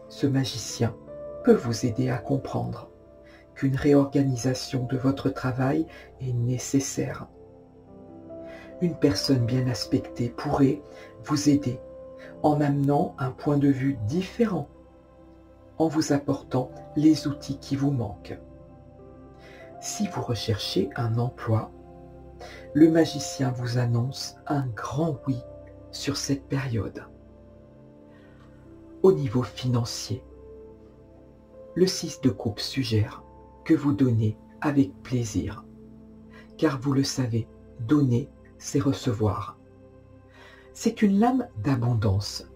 Ce magicien peut vous aider à comprendre qu'une réorganisation de votre travail est nécessaire. Une personne bien aspectée pourrait vous aider en amenant un point de vue différent, en vous apportant les outils qui vous manquent. Si vous recherchez un emploi, le magicien vous annonce un grand oui sur cette période. Au niveau financier, le 6 de coupe suggère que vous donnez avec plaisir, car vous le savez, donner, c'est recevoir. C'est une lame d'abondance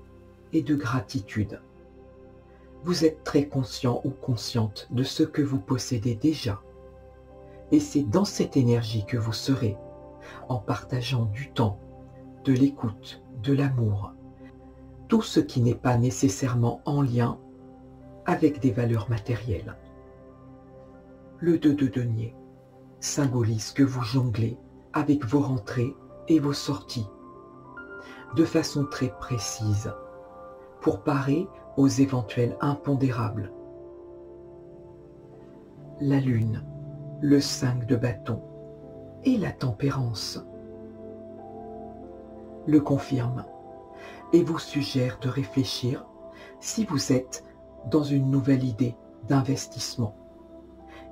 et de gratitude. Vous êtes très conscient ou consciente de ce que vous possédez déjà, et c'est dans cette énergie que vous serez, en partageant du temps, de l'écoute, de l'amour, tout ce qui n'est pas nécessairement en lien avec des valeurs matérielles. Le 2 de denier symbolise que vous jonglez avec vos rentrées et vos sorties de façon très précise pour parer aux éventuels impondérables. La lune, le 5 de bâton et la tempérance le confirme et vous suggère de réfléchir si vous êtes dans une nouvelle idée d'investissement,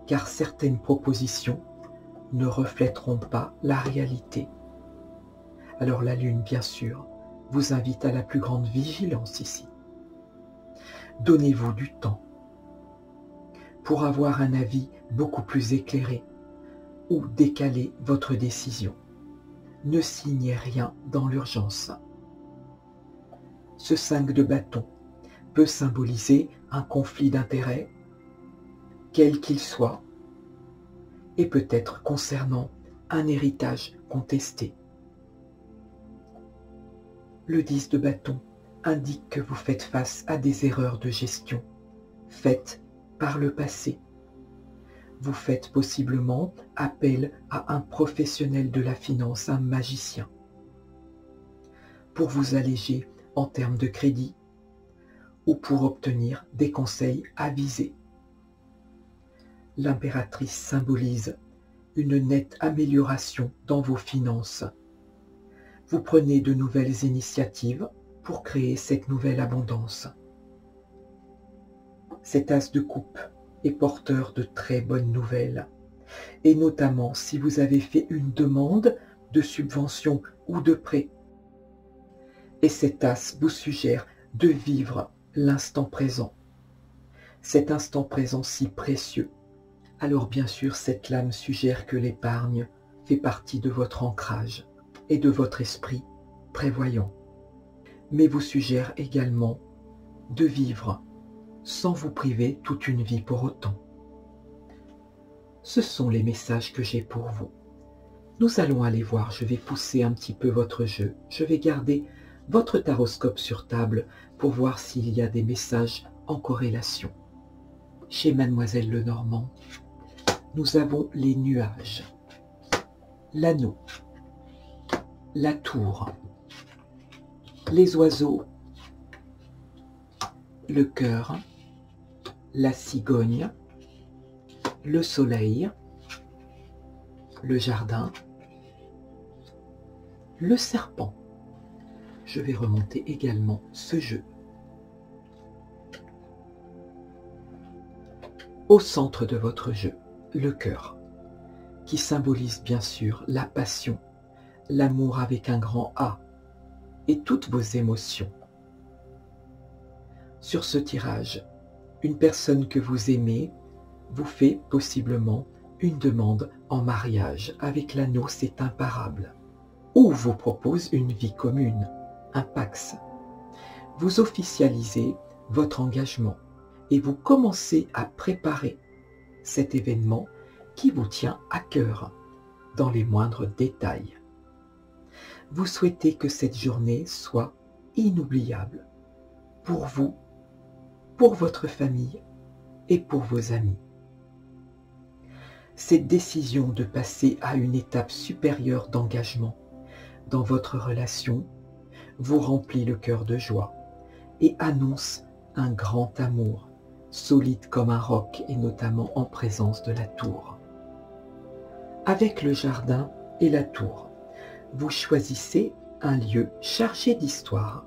car certaines propositions ne reflèteront pas la réalité. Alors la lune, bien sûr, vous invite à la plus grande vigilance ici. Donnez-vous du temps pour avoir un avis beaucoup plus éclairé ou décaler votre décision. Ne signez rien dans l'urgence. Ce 5 de bâton peut symboliser un conflit d'intérêts, quel qu'il soit, et peut-être concernant un héritage contesté. Le 10 de bâton indique que vous faites face à des erreurs de gestion faites par le passé. Vous faites possiblement appel à un professionnel de la finance, un magicien, pour vous alléger en termes de crédit ou pour obtenir des conseils avisés. L'impératrice symbolise une nette amélioration dans vos finances. Vous prenez de nouvelles initiatives pour créer cette nouvelle abondance. Cet as de coupe est porteur de très bonnes nouvelles, et notamment si vous avez fait une demande de subvention ou de prêt. Et cet as vous suggère de vivre l'instant présent, cet instant présent si précieux. Alors bien sûr, cette lame suggère que l'épargne fait partie de votre ancrage et de votre esprit prévoyant, mais vous suggère également de vivre sans vous priver toute une vie pour autant. Ce sont les messages que j'ai pour vous. Nous allons aller voir, je vais pousser un petit peu votre jeu, je vais garder votre taroscope sur table pour voir s'il y a des messages en corrélation. Chez Mademoiselle Lenormand, nous avons les nuages, l'anneau, la tour, les oiseaux, le cœur, la cigogne, le soleil, le jardin, le serpent. Je vais remonter également ce jeu. Au centre de votre jeu, le cœur, qui symbolise bien sûr la passion, l'amour avec un grand A et toutes vos émotions. Sur ce tirage, une personne que vous aimez vous fait possiblement une demande en mariage. Avec l'anneau, c'est imparable. Ou vous propose une vie commune, un pax. Vous officialisez votre engagement et vous commencez à préparer cet événement qui vous tient à cœur dans les moindres détails. Vous souhaitez que cette journée soit inoubliable pour vous, pour votre famille et pour vos amis. Cette décision de passer à une étape supérieure d'engagement dans votre relation vous remplit le cœur de joie et annonce un grand amour, solide comme un roc et notamment en présence de la tour. Avec le jardin et la tour, vous choisissez un lieu chargé d'histoire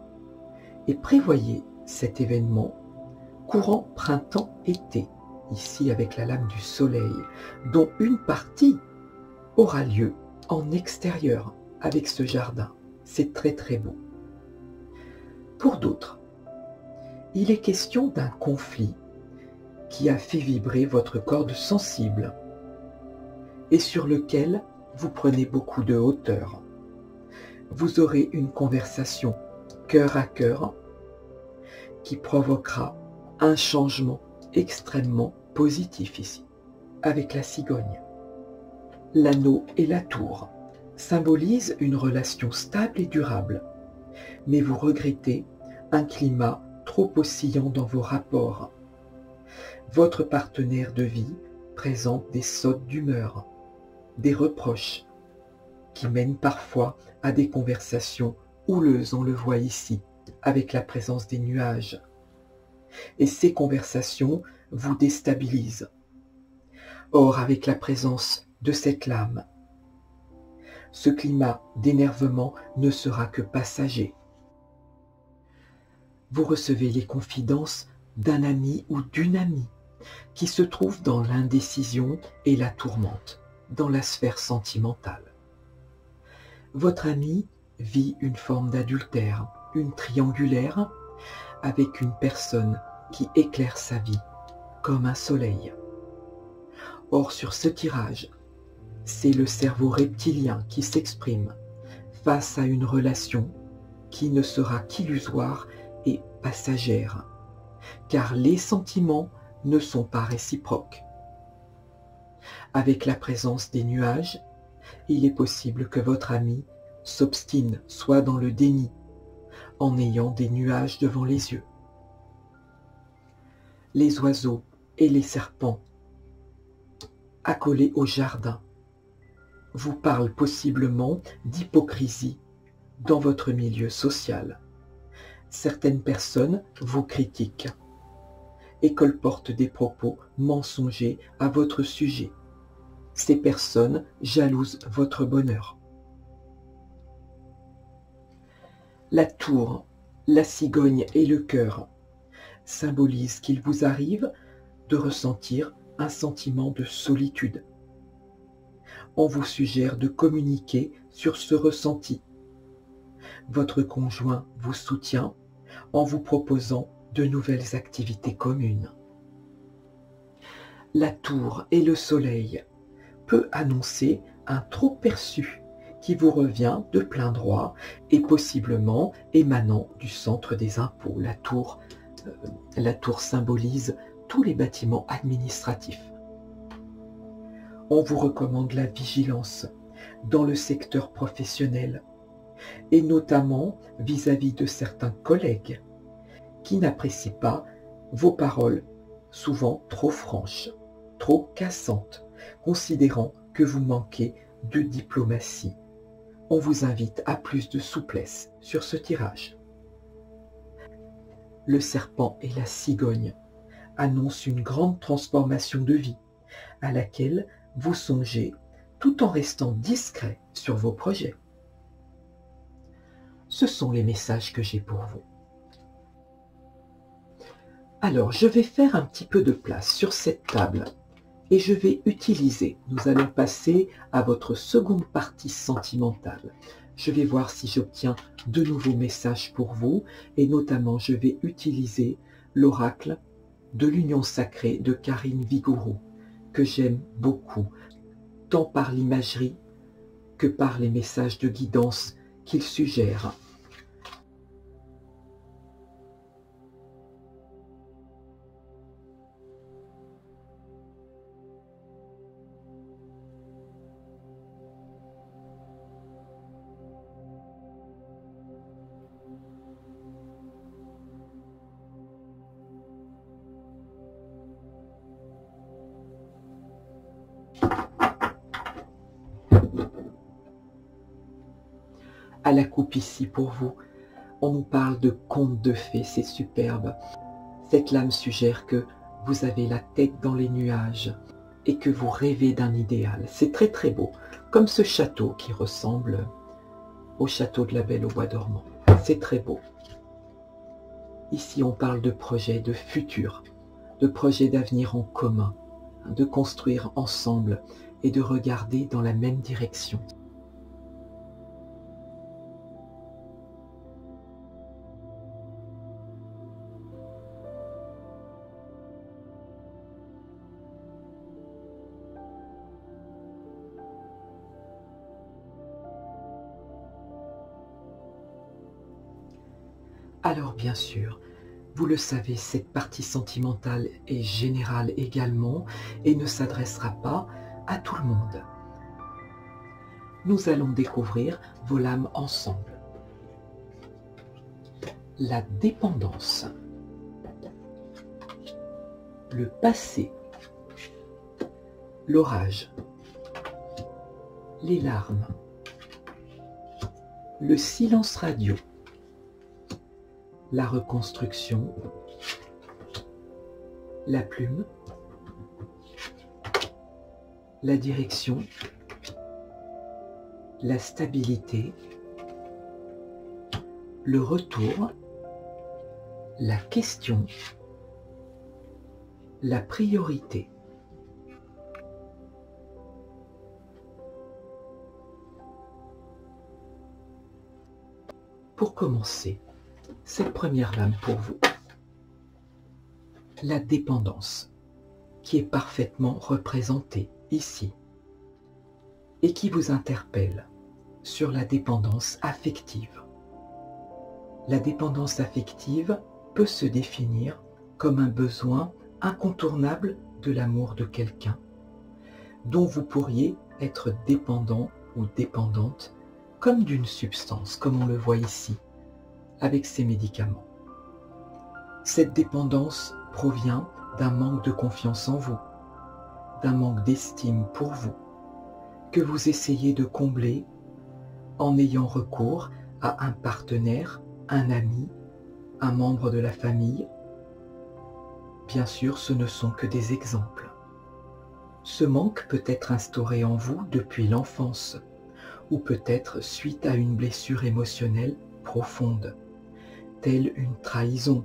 et prévoyez cet événement courant printemps-été, ici avec la lame du soleil, dont une partie aura lieu en extérieur avec ce jardin. C'est très très beau. Pour d'autres, il est question d'un conflit qui a fait vibrer votre corde sensible et sur lequel vous prenez beaucoup de hauteur. Vous aurez une conversation cœur à cœur qui provoquera un changement extrêmement positif ici, avec la cigogne. L'anneau et la tour symbolisent une relation stable et durable, mais vous regrettez un climat trop oscillant dans vos rapports Votre partenaire de vie présente des sautes d'humeur, des reproches, qui mènent parfois à des conversations houleuses, on le voit ici, avec la présence des nuages. Et ces conversations vous déstabilisent. Or, avec la présence de cette lame, ce climat d'énervement ne sera que passager. Vous recevez les confidences d'un ami ou d'une amie qui se trouve dans l'indécision et la tourmente, dans la sphère sentimentale. Votre ami vit une forme d'adultère, une triangulaire, avec une personne qui éclaire sa vie comme un soleil. Or, sur ce tirage, c'est le cerveau reptilien qui s'exprime face à une relation qui ne sera qu'illusoire et passagère, car les sentiments ne sont pas réciproques. Avec la présence des nuages, il est possible que votre ami s'obstine, soit dans le déni, en ayant des nuages devant les yeux. Les oiseaux et les serpents, accolés au jardin, vous parlent possiblement d'hypocrisie dans votre milieu social. Certaines personnes vous critiquent et colportent des propos mensongers à votre sujet. Ces personnes jalousent votre bonheur. La tour, la cigogne et le cœur symbolisent qu'il vous arrive de ressentir un sentiment de solitude. On vous suggère de communiquer sur ce ressenti. Votre conjoint vous soutient en vous proposant de nouvelles activités communes. La tour et le soleil peut annoncer un trop perçu qui vous revient de plein droit et possiblement émanant du centre des impôts. La tour symbolise tous les bâtiments administratifs. On vous recommande la vigilance dans le secteur professionnel et notamment vis-à-vis de certains collègues qui n'apprécient pas vos paroles souvent trop franches, trop cassantes, considérant que vous manquez de diplomatie. On vous invite à plus de souplesse sur ce tirage. Le serpent et la cigogne annoncent une grande transformation de vie à laquelle vous songez tout en restant discret sur vos projets. Ce sont les messages que j'ai pour vous. Alors, je vais faire un petit peu de place sur cette table et je vais utiliser, nous allons passer à votre seconde partie sentimentale. Je vais voir si j'obtiens de nouveaux messages pour vous et notamment je vais utiliser l'oracle de l'union sacrée de Karine Vigoureux que j'aime beaucoup, tant par l'imagerie que par les messages de guidance qu'il suggère. À la coupe ici pour vous, on nous parle de contes de fées, c'est superbe. Cette lame suggère que vous avez la tête dans les nuages et que vous rêvez d'un idéal. C'est très très beau, comme ce château qui ressemble au château de la Belle au Bois dormant. C'est très beau. Ici on parle de projets de futur, de projets d'avenir en commun, de construire ensemble et de regarder dans la même direction. Alors bien sûr, vous le savez, cette partie sentimentale est générale également et ne s'adressera pas à tout le monde. Nous allons découvrir vos lames ensemble. La dépendance. le passé, l'orage, les larmes, le silence radio, la reconstruction, la plume, la direction, la stabilité, le retour, la question, la priorité. Pour commencer, cette première lame pour vous, la dépendance, qui est parfaitement représentée ici et qui vous interpelle sur la dépendance affective. La dépendance affective peut se définir comme un besoin incontournable de l'amour de quelqu'un, dont vous pourriez être dépendant ou dépendante comme d'une substance, comme on le voit ici, avec ces médicaments. Cette dépendance provient d'un manque de confiance en vous, d'un manque d'estime pour vous, que vous essayez de combler en ayant recours à un partenaire, un ami, un membre de la famille. Bien sûr, ce ne sont que des exemples. Ce manque peut être instauré en vous depuis l'enfance, ou peut-être suite à une blessure émotionnelle profonde, telle une trahison,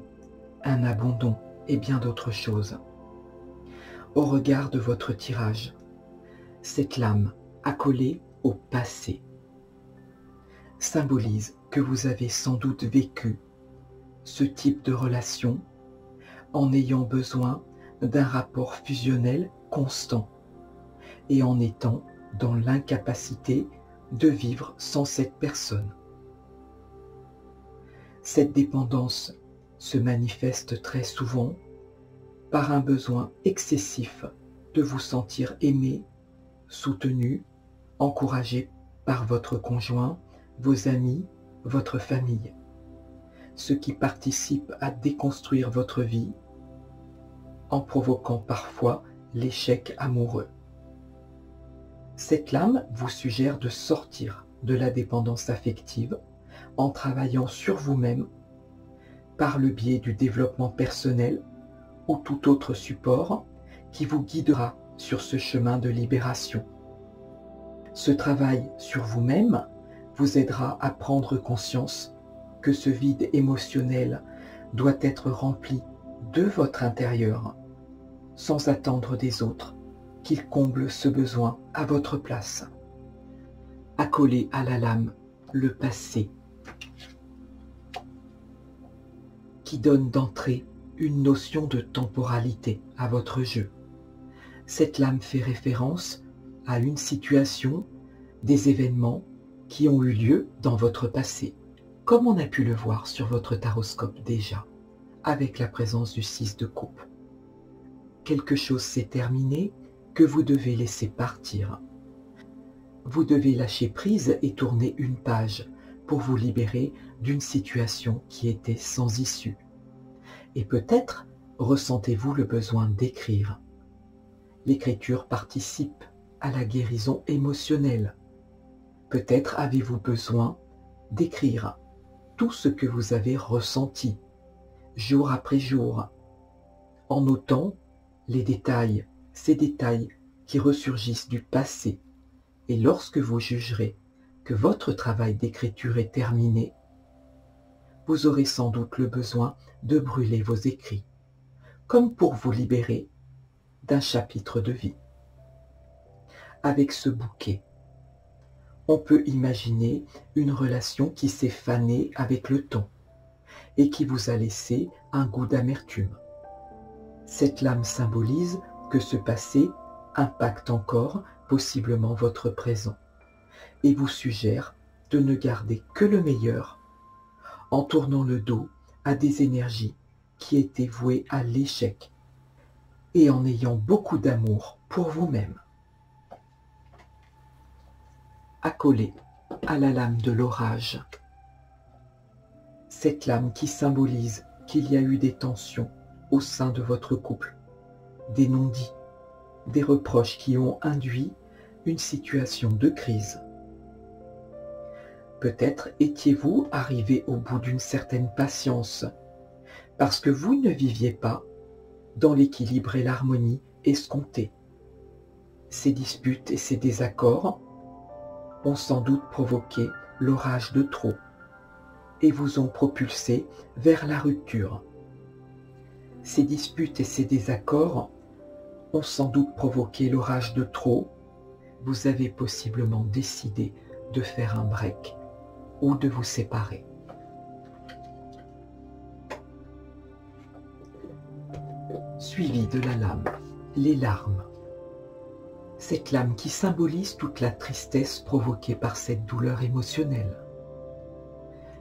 un abandon et bien d'autres choses. Au regard de votre tirage, cette lame accolée au passé symbolise que vous avez sans doute vécu ce type de relation en ayant besoin d'un rapport fusionnel constant et en étant dans l'incapacité de vivre sans cette personne. Cette dépendance se manifeste très souvent par un besoin excessif de vous sentir aimé, soutenu, encouragé par votre conjoint, vos amis, votre famille, ce qui participe à déconstruire votre vie en provoquant parfois l'échec amoureux. Cette lame vous suggère de sortir de la dépendance affective en travaillant sur vous-même par le biais du développement personnel ou tout autre support qui vous guidera sur ce chemin de libération. Ce travail sur vous-même vous aidera à prendre conscience que ce vide émotionnel doit être rempli de votre intérieur, sans attendre des autres qu'ils comblent ce besoin à votre place. Accolez à la lame le passé, qui donne d'entrée une notion de temporalité à votre jeu. Cette lame fait référence à une situation, des événements qui ont eu lieu dans votre passé, comme on a pu le voir sur votre taroscope déjà, avec la présence du 6 de coupe. Quelque chose s'est terminé que vous devez laisser partir. Vous devez lâcher prise et tourner une page pour vous libérer d'une situation qui était sans issue. Et peut-être ressentez-vous le besoin d'écrire. L'écriture participe à la guérison émotionnelle. Peut-être avez-vous besoin d'écrire tout ce que vous avez ressenti, jour après jour, en notant les détails, ces détails qui ressurgissent du passé. Et lorsque vous jugerez que votre travail d'écriture est terminé, vous aurez sans doute le besoin de brûler vos écrits, comme pour vous libérer d'un chapitre de vie. Avec ce bouquet, on peut imaginer une relation qui s'est fanée avec le temps et qui vous a laissé un goût d'amertume. Cette lame symbolise que ce passé impacte encore possiblement votre présent et vous suggère de ne garder que le meilleur en tournant le dos à des énergies qui étaient vouées à l'échec et en ayant beaucoup d'amour pour vous-même. Accolé à la lame de l'orage, cette lame qui symbolise qu'il y a eu des tensions au sein de votre couple des non-dits, des reproches qui ont induit une situation de crise. Peut-être étiez-vous arrivé au bout d'une certaine patience, parce que vous ne viviez pas dans l'équilibre et l'harmonie escomptés. Ces disputes et ces désaccords ont sans doute provoqué l'orage de trop et vous ont propulsé vers la rupture. Ces disputes et ces désaccords ont sans doute provoqué l'orage de trop. Vous avez possiblement décidé de faire un break ou de vous séparer. Suivi de la lame, les larmes. Cette lame qui symbolise toute la tristesse provoquée par cette douleur émotionnelle.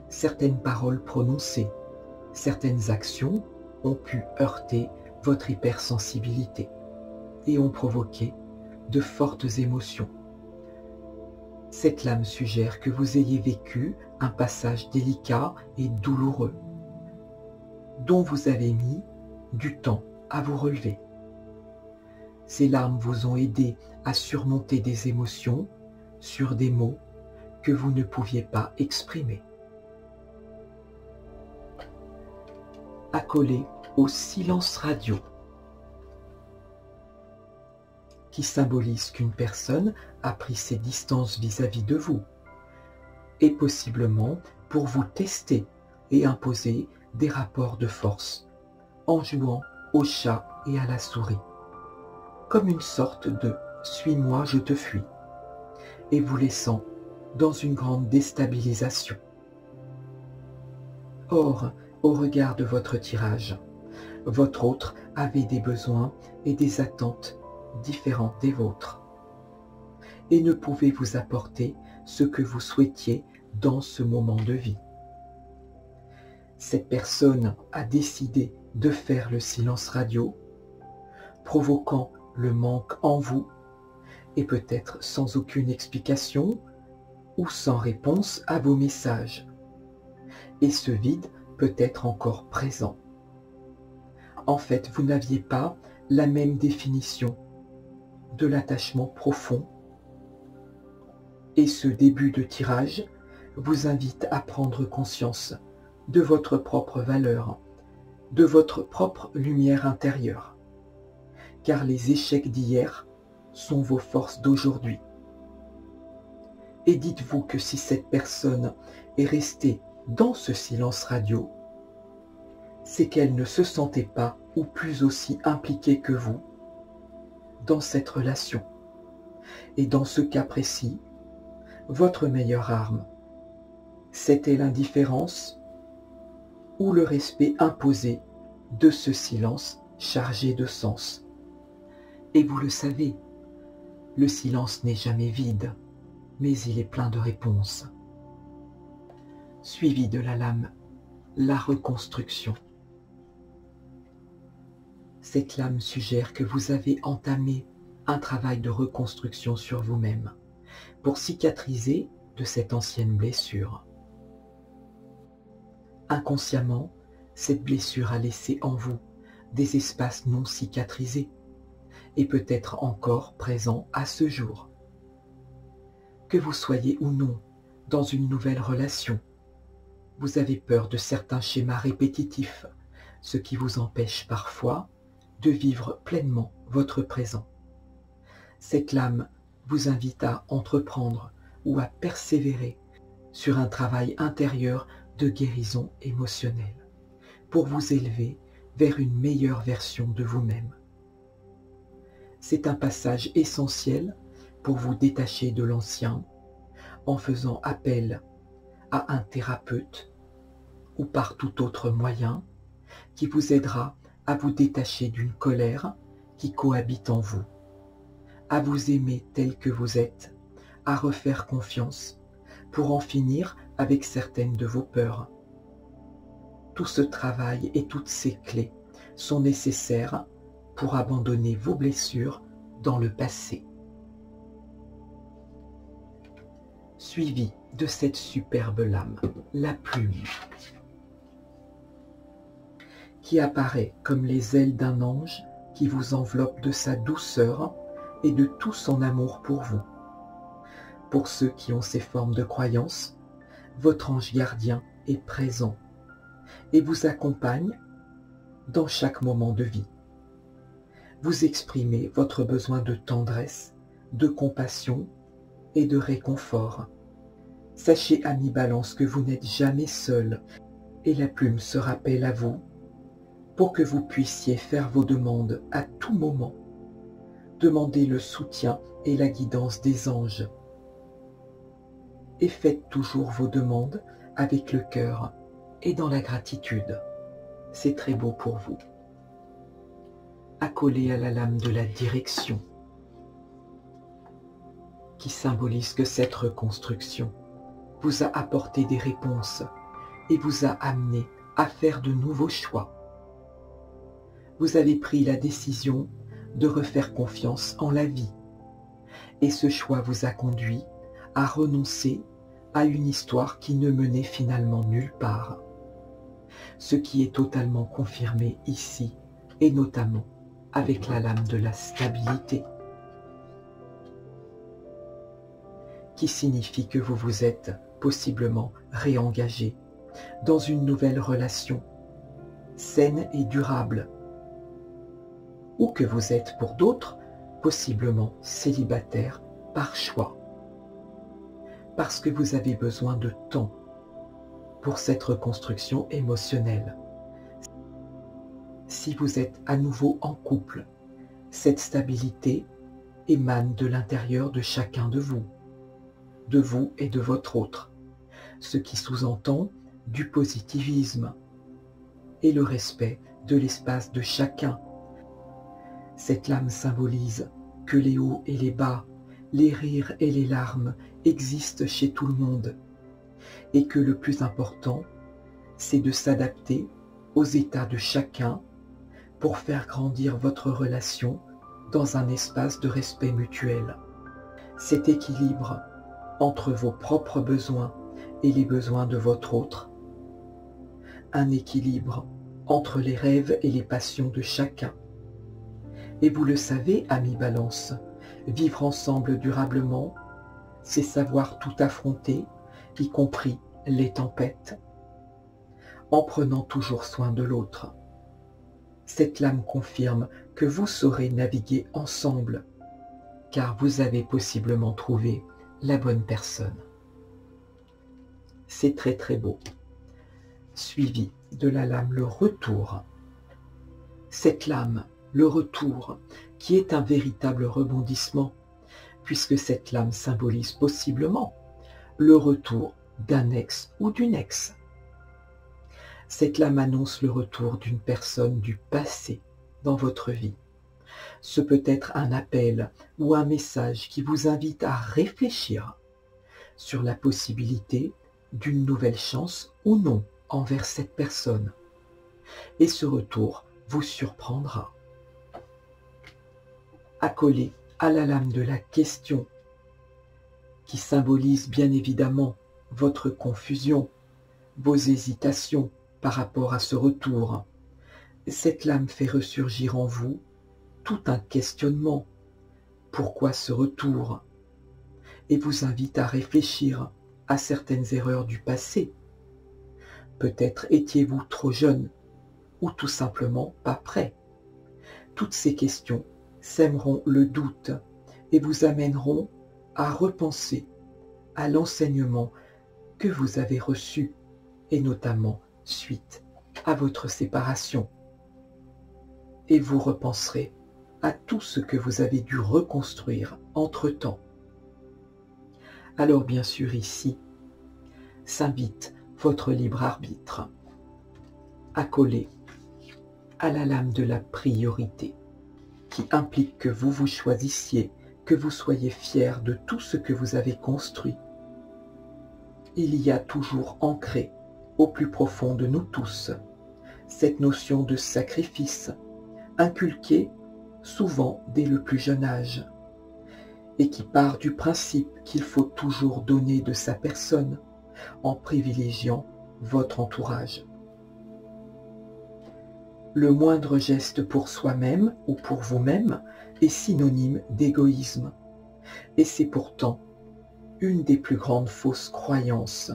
Certaines paroles prononcées, certaines actions ont pu heurter votre hypersensibilité et ont provoqué de fortes émotions. Cette lame suggère que vous ayez vécu un passage délicat et douloureux, dont vous avez mis du temps à vous relever. Ces larmes vous ont aidé à surmonter des émotions sur des mots que vous ne pouviez pas exprimer. Accolé au silence radio, qui symbolise qu'une personne a pris ses distances vis-à-vis de vous, et possiblement pour vous tester et imposer des rapports de force, en jouant au chat et à la souris, comme une sorte de « suis-moi, je te fuis », et vous laissant dans une grande déstabilisation. Or, au regard de votre tirage, votre autre avait des besoins et des attentes différentes des vôtres, et ne pouvait vous apporter ce que vous souhaitiez dans ce moment de vie. Cette personne a décidé de faire le silence radio, provoquant le manque en vous, et peut-être sans aucune explication ou sans réponse à vos messages. Et ce vide peut être encore présent. En fait, vous n'aviez pas la même définition de l'attachement profond, et ce début de tirage vous invite à prendre conscience de votre propre valeur, de votre propre lumière intérieure, car les échecs d'hier sont vos forces d'aujourd'hui. Et dites-vous que si cette personne est restée dans ce silence radio, c'est qu'elle ne se sentait pas ou plus aussi impliquée que vous dans cette relation. Et dans ce cas précis, votre meilleure arme, c'était l'indifférence ou le respect imposé de ce silence chargé de sens. Et vous le savez, le silence n'est jamais vide, mais il est plein de réponses. Suivi de la lame, la reconstruction. Cette lame suggère que vous avez entamé un travail de reconstruction sur vous-même pour cicatriser de cette ancienne blessure. Inconsciemment, cette blessure a laissé en vous des espaces non cicatrisés et peut-être encore présents à ce jour. Que vous soyez ou non dans une nouvelle relation, vous avez peur de certains schémas répétitifs, ce qui vous empêche parfois de vivre pleinement votre présent. Cette lame vous invite à entreprendre ou à persévérer sur un travail intérieur de guérison émotionnelle pour vous élever vers une meilleure version de vous-même. C'est un passage essentiel pour vous détacher de l'ancien en faisant appel à un thérapeute ou par tout autre moyen qui vous aidera à vous détacher d'une colère qui cohabite en vous, à vous aimer tel que vous êtes, à refaire confiance pour en finir avec certaines de vos peurs. Tout ce travail et toutes ces clés sont nécessaires pour abandonner vos blessures dans le passé. Suivi de cette superbe lame, la plume, qui apparaît comme les ailes d'un ange qui vous enveloppe de sa douceur et de tout son amour pour vous. Pour ceux qui ont ces formes de croyance, votre ange gardien est présent et vous accompagne dans chaque moment de vie. Vous exprimez votre besoin de tendresse, de compassion et de réconfort. Sachez, ami Balance, que vous n'êtes jamais seul et la plume se rappelle à vous pour que vous puissiez faire vos demandes à tout moment. Demandez le soutien et la guidance des anges. Et faites toujours vos demandes avec le cœur et dans la gratitude. C'est très beau pour vous. Accolé à la lame de la direction, qui symbolise que cette reconstruction vous a apporté des réponses et vous a amené à faire de nouveaux choix. Vous avez pris la décision de refaire confiance en la vie, et ce choix vous a conduit à renoncer à une histoire qui ne menait finalement nulle part. Ce qui est totalement confirmé ici, et notamment avec la lame de la stabilité, qui signifie que vous vous êtes possiblement réengagé dans une nouvelle relation, saine et durable, ou que vous êtes pour d'autres possiblement célibataire par choix, parce que vous avez besoin de temps pour cette reconstruction émotionnelle. Si vous êtes à nouveau en couple, cette stabilité émane de l'intérieur de chacun de vous et de votre autre, ce qui sous-entend du positivisme et le respect de l'espace de chacun. Cette lame symbolise que les hauts et les bas, les rires et les larmes existent chez tout le monde, et que le plus important, c'est de s'adapter aux états de chacun pour faire grandir votre relation dans un espace de respect mutuel. Cet équilibre entre vos propres besoins et les besoins de votre autre, un équilibre entre les rêves et les passions de chacun. Et vous le savez, amis Balance, vivre ensemble durablement, c'est savoir tout affronter, y compris les tempêtes, en prenant toujours soin de l'autre. Cette lame confirme que vous saurez naviguer ensemble, car vous avez possiblement trouvé la bonne personne. C'est très très beau. Suivi de la lame le retour. Cette lame, le retour, qui est un véritable rebondissement, puisque cette lame symbolise possiblement le retour d'un ex ou d'une ex. Cette lame annonce le retour d'une personne du passé dans votre vie. Ce peut être un appel ou un message qui vous invite à réfléchir sur la possibilité d'une nouvelle chance ou non envers cette personne. Et ce retour vous surprendra. Accolé à la lame de la question, qui symbolise bien évidemment votre confusion, vos hésitations par rapport à ce retour. Cette lame fait ressurgir en vous tout un questionnement. Pourquoi ce retour? Et vous invite à réfléchir à certaines erreurs du passé. Peut-être étiez-vous trop jeune ou tout simplement pas prêt. Toutes ces questions sèmeront le doute et vous amèneront à repenser à l'enseignement que vous avez reçu, et notamment suite à votre séparation. Et vous repenserez à tout ce que vous avez dû reconstruire entre-temps. Alors bien sûr ici, s'invite votre libre arbitre, accolé à la lame de la priorité, qui implique que vous vous choisissiez, que vous soyez fiers de tout ce que vous avez construit. Il y a toujours ancré au plus profond de nous tous cette notion de sacrifice, inculquée souvent dès le plus jeune âge, et qui part du principe qu'il faut toujours donner de sa personne en privilégiant votre entourage. Le moindre geste pour soi-même ou pour vous-même est synonyme d'égoïsme. Et c'est pourtant une des plus grandes fausses croyances,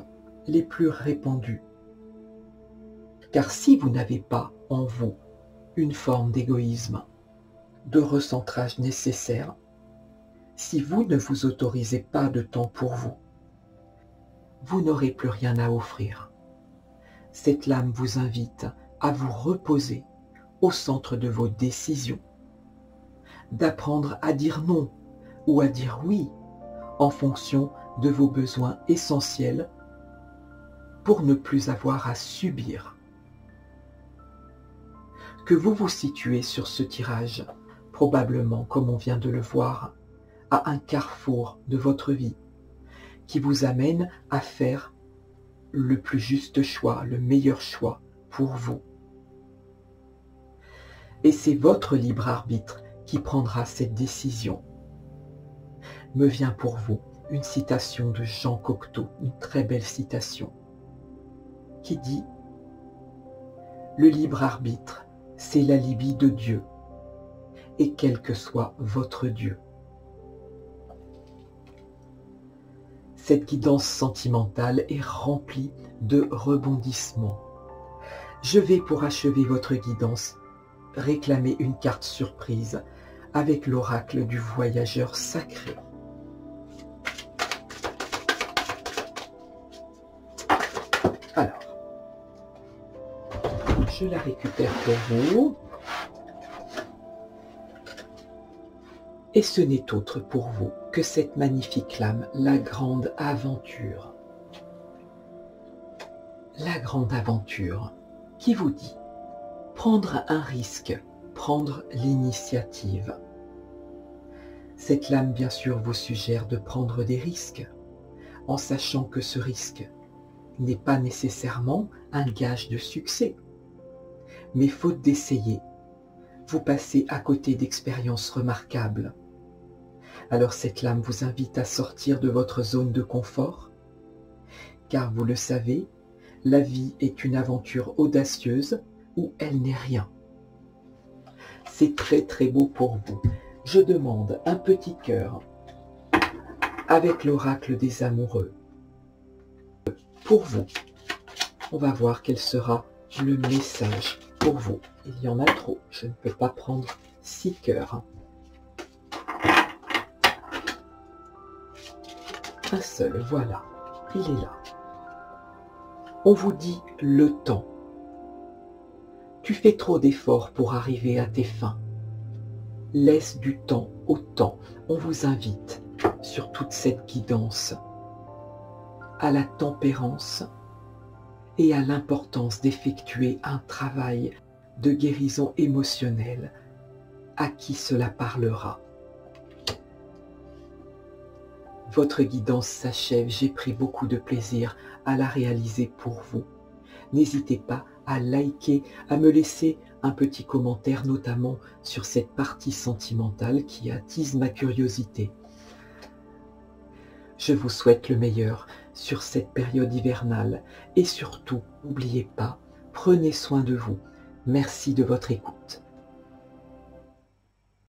les plus répandues. Car si vous n'avez pas en vous une forme d'égoïsme, de recentrage nécessaire, si vous ne vous autorisez pas de temps pour vous, vous n'aurez plus rien à offrir. Cette lame vous invite à vous reposer au centre de vos décisions, d'apprendre à dire non ou à dire oui en fonction de vos besoins essentiels pour ne plus avoir à subir. Que vous vous situez sur ce tirage, probablement, comme on vient de le voir, à un carrefour de votre vie qui vous amène à faire le plus juste choix, le meilleur choix pour vous. Et c'est votre libre arbitre qui prendra cette décision. Me vient pour vous une citation de Jean Cocteau, une très belle citation, qui dit « Le libre arbitre, c'est l'alibi de Dieu, et quel que soit votre Dieu. » Cette guidance sentimentale est remplie de rebondissements. Je vais, pour achever votre guidance, réclamer une carte surprise avec l'oracle du voyageur sacré. Alors, je la récupère pour vous. Et ce n'est autre pour vous que cette magnifique lame, la grande aventure. La grande aventure qui vous dit prendre un risque, prendre l'initiative. Cette lame, bien sûr, vous suggère de prendre des risques, en sachant que ce risque n'est pas nécessairement un gage de succès. Mais faute d'essayer, vous passez à côté d'expériences remarquables. Alors cette lame vous invite à sortir de votre zone de confort, car vous le savez, la vie est une aventure audacieuse où elle n'est rien. C'est très très beau pour vous. Je demande un petit cœur avec l'oracle des amoureux. Pour vous, on va voir quel sera le message pour vous. Il y en a trop, je ne peux pas prendre 6 cœurs. Un seul, voilà, il est là. On vous dit le temps. Tu fais trop d'efforts pour arriver à tes fins. Laisse du temps au temps. On vous invite sur toute cette guidance à la tempérance et à l'importance d'effectuer un travail de guérison émotionnelle à qui cela parlera. Votre guidance s'achève, j'ai pris beaucoup de plaisir à la réaliser pour vous. N'hésitez pas à liker, à me laisser un petit commentaire, notamment sur cette partie sentimentale qui attise ma curiosité. Je vous souhaite le meilleur sur cette période hivernale et surtout, n'oubliez pas, prenez soin de vous. Merci de votre écoute.